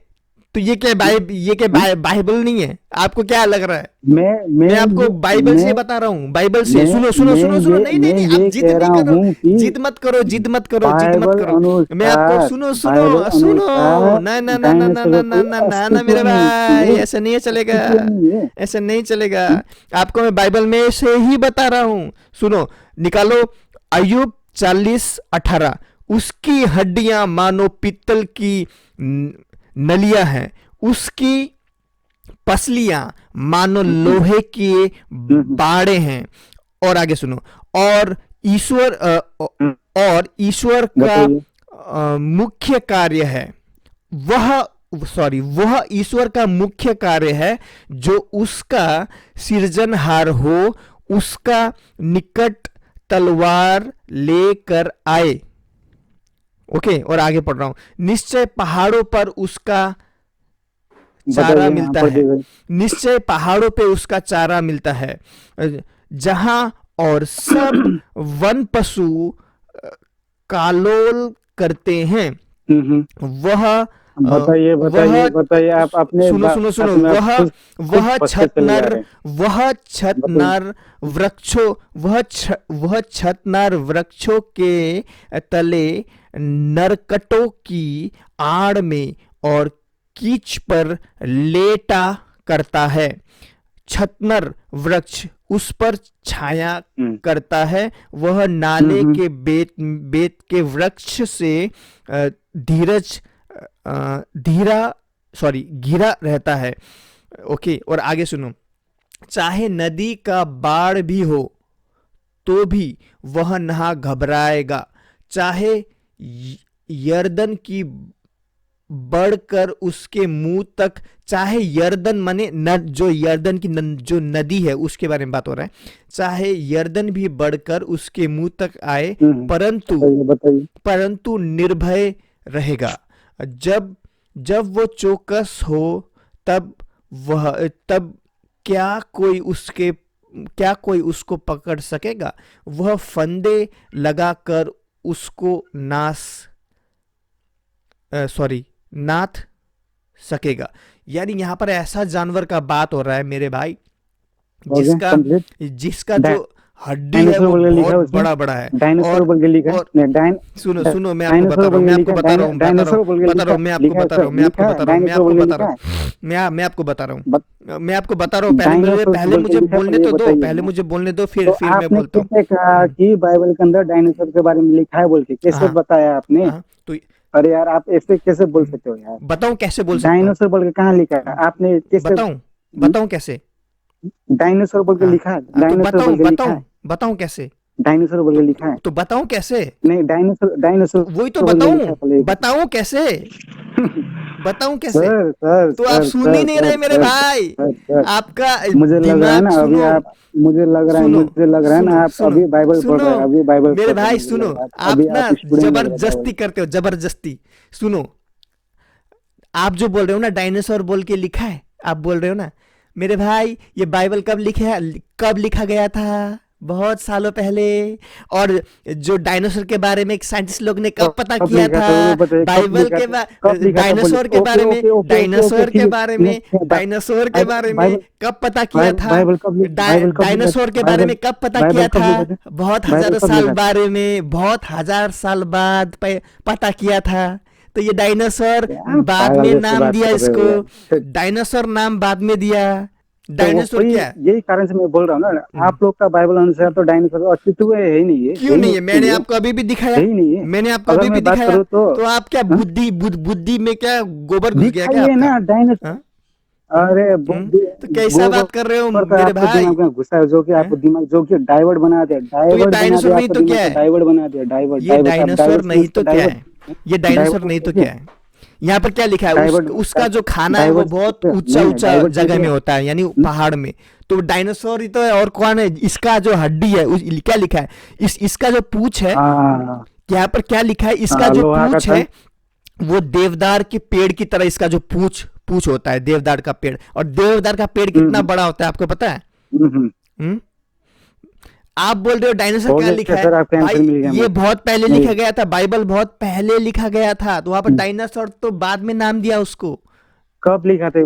तो ये क्या ये क्या हाँ? बाइबल नहीं है, आपको क्या लग रहा है? मैं मैं मैं आपको ये बाइबल मैं से बता रहा हूँ, बाइबल से, मैं सुनो सुनो मैं सुनो सुनो, ये नहीं नहीं मैं नहीं, आप ये जिद कह नहीं रहा करो, हूँ कि जिद मत करो, जिद मत करो, जिद मत बाइबल करो। मैं आपको, अनुसार सुनो बाइबल सुनो सुनो, अनुसार ना ना ना ना ना डायनासोर ना का ना कोई ना ना ना अस्तित्व मेरे नहीं भाई, है, ऐसा नहीं चलेगा, अस्तित्व नहीं है। ऐसा नहीं चलेगा। हम्म, आपको मैं बाइबल में से ही बता रहा हूँ, सुनो, निकालो, अयुब 40:18, उसकी हड्डियां मानो पीतल की नलियां हैं, उसकी पसलियां मानो हम्म, लोहे के हम्म, बाड़े हैं। और आगे सुनो, और ईश्वर हम्म, और ईश्वर का बताइए। मुख्य कार्य है, वह, सॉरी, वह ईश्वर का मुख्य कार्य है, जो उसका सृजनहार हो, उसका निकट तलवार लेकर आए। ओके, और आगे पढ़ रहा हूं, निश्चय पहाड़ों पर उसका चारा बताइए, हाँ मिलता पढ़ है, दीजिए। निश्चय पहाड़ों पे उसका चारा मिलता है, जहां और सब वन पशु कालोल करते हैं, वह बताइए बताइए वह बताइए, आप अपने सुनो सुनो सुनो, बात में आप खुद खुद वह फंसते छत चले जा नर रहे हैं। वह छत बताइए। नर वृक्षों वह छत नर वृक्षों के तले, नरकटों की आड़ में और कीच पर लेटा करता है। छतनर वृक्ष उस पर छाया हम्म, करता है, वह नाले हम्म, के बेत बेत के वृक्ष से धीरज धीरा सॉरी घिरा रहता है। ओके, और आगे सुनो, चाहे नदी का बाढ़ भी हो तो भी वह ना घबराएगा, चाहे यर्दन की बढ़कर उसके मुंह तक, चाहे यर्दन मने जो यर्दन की जो नदी है उसके बारे में बात हो रहा है, चाहे यर्दन भी बढ़कर उसके मुंह तक आए, परंतु बताइए बताइए। परंतु निर्भय रहेगा। जब जब वो चौकस हो, तब वह तब क्या कोई उसके क्या कोई उसको पकड़ सकेगा? वह फंदे लगाकर उसको सॉरी नाथ सकेगा। यानी यहां पर ऐसा जानवर का बात हो रहा है मेरे भाई, हो गया जिसका कंप्लीट। जिसका जो हड्डी है डायनासोर वो बोल के लिखा बहुत है उसमें, बड़ा बड़ा है। डायनासोर और बोल के लिखा है और नहीं, सुनो सुनो, मैं आपको बता डायनासोर रहा हूँ, बोल मैं के आपको लिखा है, बता रहा हूँ, डायनासोर बोल के बता रहा लिखा हूँ, मैं आपको लिखा है बता रहा सर, हूँ, मैं आपको लिखा है, बता रहा हूँ, मैं डायनासोर आपको बोल के बता रहा लिखा है। हूँ, मैं आपको बता रहा बत, हूँ, मैं आपको बता रहा हूँ, डायनासोर पहले बोल के मुझे लिखा है, बोलने तो ये दो, बताइए पहले ना। मुझे बोलने दो, तो फिर मैं आपने बोलता हूँ। कैसे कहा कि बाइबल के अंदर डायनासोर के बारे में लिखा है बोल के, कैसे हाँ बताया आपने? हाँ, तो अरे यार, आप ऐसे कैसे बोल सकते हो यार? बताऊं कैसे बोल सकता हूँ? डायनासोर बोल के कहाँ लिखा है आपने, कैसे? बताऊं बताऊं कैसे? डायनासोर बोल के हाँ लिखा है, तो डायनासोर बोल बताऊं के लिखा है, बताऊं बताऊं कैसे? डायनासोर बोल के लिखा है। तो बताऊं कैसे? नहीं, डायनासोर डायनासोर वही तो बोल के लिखा बताऊं, है, पहले ये बताओ। बताऊं कैसे? बताऊं कैसे? सर सर तो आप सर सुन ही सर नहीं सर रहे मेरे सर भाई, सर सर, आपका मुझे लग रहा है दिमाग, ना अभी सुनो आप, सुनो मुझे लग रहा है ना सुनो आप सुनो अभी बाइबल पढ़ सुनो रहे हैं, अभी बाइबल मेरे पढ़ रहे हैं, भाई मुझे सुनो, लग रहा है आप अभी ना आप स्टूडेंट लग रहे हैं जबरदस्ती बाइबल। करते हो, जबरदस्ती। सुनो, आप जो बोल रहे हो ना डायनासोर बोल के लिखा है, आप बोल रहे हो ना, मेरे भाई ये बाइबल कब लिखा गया था? बहुत सालों पहले। और जो डायनासोर के बारे में एक साइंटिस्ट लोग ने कब पता कब किया लिखा था? था वो बताइए, कब बाइबल लिखा के था, कब लिखा था बोलिए। डायनासोर के ओके बारे में, ओके ओके ओके ओके, ठीक है, नहीं, डायनासोर के बारे में बाइबल कब पता किया था? बाइबल बाइबल कब लिखा था? डायनासोर के बारे बाइबल में कब पता बाइबल किया कब था? लिखा था? बहुत बाइबल हजारों कब साल लिखा था? बारे में, बहुत हजार साल बाद पता किया था। तो ये डायनासोर क्या बाद पागल में जैसे नाम बात दिया कर रहे हो इसको, यार। डायनासोर नाम बाद में दिया। डायनासोर क्या है? यही कारण से मैं बोल रहा हूँ ना, आप लोग का बाइबल अनुसार तो डायनासोर का अस्तित्व है ही नहीं है, क्यों नहीं है? मैंने आपको अभी भी दिखाया, है ही नहीं है। मैंने आपको अगर अभी भी मैं बात दिखाया। करूँ तो आप क्या हाँ? बुद्धि में क्या गोबर घुस गया क्या दिखाइए आपका? ना डायनासोर। हाँ? अरे तो कैसा गोबर बात कर रहे हो तो मेरे आपको भाई? दिमाग में घुसा है, जो कि हैं? आपको दिमाग, जो कि डाइवर्ट बना दिया, तो ये डाइवर्ट बना डायनासोर दिया, नहीं आपको तो दिमाग क्या को है? डाइवर्ट बना दिया, डाइवर्ट ये डाइवर्ट, आप डायनासोर डाइवर्ट नहीं समझ तो के क्या है? डाइवर्ट, ये डायनासोर डाइवर्ट नहीं तो कैसे, क्या है? यहाँ पर क्या लिखा है? डाइवर्ट उसका जो खाना है वो डाइवर्ट बहुत कैसे, ऊंचा नहीं ऊंचा डाइवर्ट जगह कैसे में होता है, यानी पहाड़ में। तो डायनासोर ही तो है, और कौन है? इसका जो हड्डी है क्या लिखा है? इसका जो पूंछ है, हाँ यहाँ पर क्या लिखा है? इसका जो लोहा का पूंछ था। है वो देवदार के पेड़ की तरह, इसका जो पूंछ पूंछ होता है देवदार का पेड़। और देवदार का पेड़ कितना हम्म बड़ा होता है आपको पता है? हम्म। हम्म? आप बोल रहे हो डायनासोर हो क्या लिखा गया है? सर, आपका आंसर भाई मिल गया ये मुझे। बहुत पहले नहीं लिखा गया था, बाइबल बहुत पहले लिखा गया था, तो वहां पर डायनासोर तो बाद में नाम दिया उसको। कब लिखा था,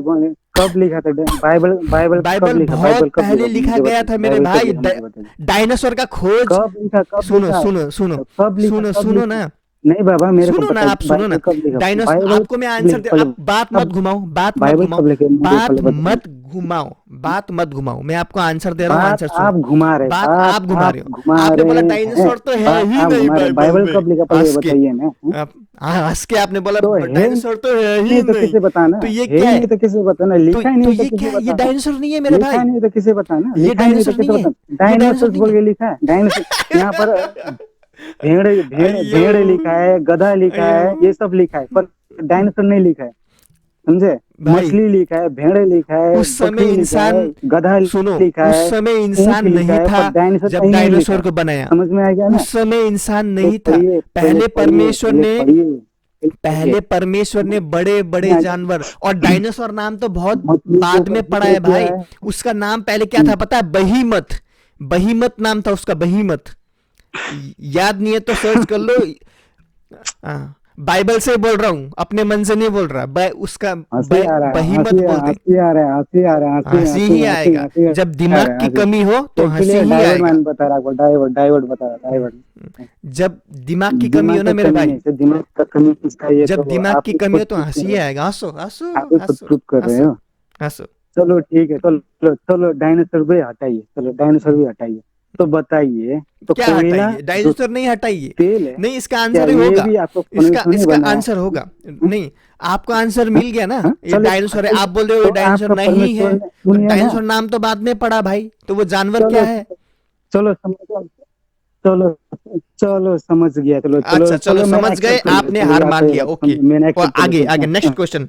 कब लिखा था बाइबल, बाइबल कब बाइबल लिखा, बाइबल बहुत कब पहले लिखा लिखा मुझे गया था बताइए, मेरे बाइबल कब भाई। लिखा मुझे बताइए। डायनासोर का खोज। कब लिखा, कब सुनो लिखा, सुनो सुनो कब लिखा, सुनो कब सुनो लिखा। ना, नहीं बाबा, मेरे को सुनो ना, बताइए आप सुनो ना। बाइबल कब लिखा, डायनासोर, बाइबल आपको मैं कब आंसर लिखा दे, पहले, आप बात मत कब घुमाओ, बात मत बाइबल घुमाओ, कब लिखे मुझे बात पहले बताइए। मत घुमाओ, बात मत घुमाओ। मैं आपको आंसर दे रहा हूँ, बात आंसर सुनो। आप घुमा रहे, बात बात आप घुमा आप रहे हो। घुमा आपने बोला रहे हैं, डायनासोर तो है बात ही आप नहीं घुमा रहे, बाइबल बाइबल में। कब लिखा पहले ये हंस के, बताइए ना। आप हंस के आपने बोला तो है डायनासोर तो है ही नहीं तो नहीं। किसे बताना, तो ये है क्या ही है? नहीं तो किसे बताना, तो लिखा ही तो नहीं तो ये किसे क्या है? ये बताना, डायनासोर नहीं है मेरे लिखा ही भाई। नहीं तो किसे बताना, ये लिखा ही नहीं तो डायनासोर किसे नहीं है। बताना, ये डायनासोर डायनासोर नहीं बोल है। के लिखा है, डायनासोर यहाँ पर भेड़ भेड़ अयो। भेड़ लिखा है, गधा लिखा अयो। है, ये सब लिखा है, पर डायनासोर नहीं लिखा है, समझे। भाई मछली लिखा है, भेड़ लिखा है, उस समय बकरी लिखा है, इंसान, गधा सुनो, लिखा उस है, समय ऊंट इंसान लिखा नहीं है, पर था डायनासोर जब कहीं नहीं लिखा डायनासोर है। को बनाया। समझ में आ गया ना। उस समय इंसान तो नहीं था। पढ़िए, पहले पहले पढ़िए, परमेश्वर पहले ने, पढ़िए, पहले पढ़िए। पहले परमेश्वर ने बड़े बड़े जानवर, और डायनासोर नाम तो बहुत मछली के बाद ऊपर में पड़ा जिक्र है किया भाई। है। उसका नाम पहले क्या था पता है? बहीमत। बहीमत नाम था उसका, बहीमत। याद नहीं है तो सर्च कर लो। हाँ, बाइबल से बोल रहा हूँ, अपने मन से नहीं बोल रहा। उसका हंसी आ रहा है, बहीमत हंसी बोलते। हंसी आ रहा है, हंसी आ रहा है, हंसी हंसी हंसी ही हंसी आएगा हंसी जब आ दिमाग रहा है, की हंसी। कमी हो, तो हंसी एक्चुअली ही डाइवर्ट आएगा। मैन बता रहा, आपको डाइवर्ट, डाइवर्ट बता रहा, डाइवर्ट। जब दिमाग की कमी दिमाग हो का ना मेरे कमी भाई, नहीं है, दिमाग का कमी किसका, ये जब तो दिमाग आप की ही कमी खुद हो तो प्रूव कर हंसी रहे हो, आएगा। हंसो हंसो आप ही खुद हंसो प्रूव कर रहे हंसो हो। हंसो। चलो ठीक है, चलो चलो डायनासोर भी हटाइए, चलो डायनासोर भी हटाइए। तो बताइए, तो क्या कोयला हटाइए? जो डायनासोर नहीं हटाइए। तेल है, नहीं, इसका क्या आंसर ही ये होगा। भी आपको इसका परमेश्वर ने इसका बनाया आंसर है? होगा। नहीं, आपको आंसर हाँ? मिल गया ना, ये चलो डायनासोर है। चलो, आप बोल रहे हो ये तो डायनासोर आपका नहीं है। परमेश्वर ने, तो सुनिए ना, डायनासोर नाम तो बाद में पड़ा भाई, तो वो जानवर क्या चलो है? चलो समझ, चलो चलो समझ गया, चलो अच्छा चलो चलो, चलो, मैंने समझ गए, एक्सेप्ट कर लिया, आपने चलो हार आपका मान ये लिया, बात ओके। मैंने और एक्सेप्ट कर आगे लिया, आगे चलो। Next question.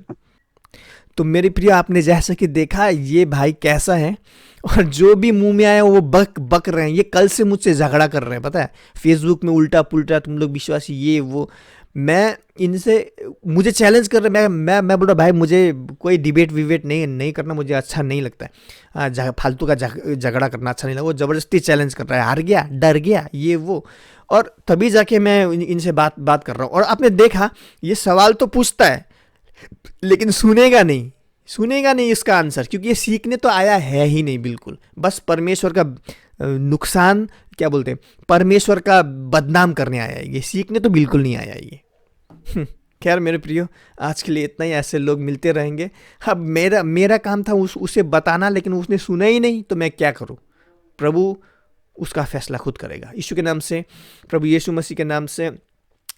तो मेरे प्रिय, आपने जैसा कि देखा ये भाई कैसा है, और जो भी मुंह में आया वो बक बक रहे हैं। ये कल से मुझसे झगड़ा कर रहे हैं, पता है, फेसबुक में उल्टा पुल्टा, तुम लोग विश्वासी ये वो। मैं इनसे, मुझे चैलेंज कर रहे हैं। मैं बोल रहा भाई, मुझे कोई डिबेट विबेट नहीं करना, मुझे अच्छा नहीं लगता है। फालतू का झगड़ा करना अच्छा नहीं लगता। वो ज़बरदस्ती चैलेंज कर रहा है, हार गया, डर गया, ये वो। और तभी जाके मैं इनसे बात कर रहा हूँ। और आपने देखा, ये सवाल तो पूछता है लेकिन सुनेगा नहीं इसका आंसर, क्योंकि ये सीखने तो आया है ही नहीं बिल्कुल। बस परमेश्वर का नुकसान, क्या बोलते हैं, परमेश्वर का बदनाम करने आया है। ये सीखने तो बिल्कुल नहीं आया ये। खैर मेरे प्रियो, आज के लिए इतना ही। ऐसे लोग मिलते रहेंगे। अब मेरा काम था उसे बताना, लेकिन उसने सुना ही नहीं, तो मैं क्या करूं? प्रभु उसका फैसला खुद करेगा। यीशु के नाम से, प्रभु यीशु मसीह के नाम से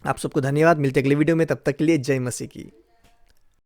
आप सबको धन्यवाद। मिलते अगले वीडियो में, तब तक के लिए जय मसीह की।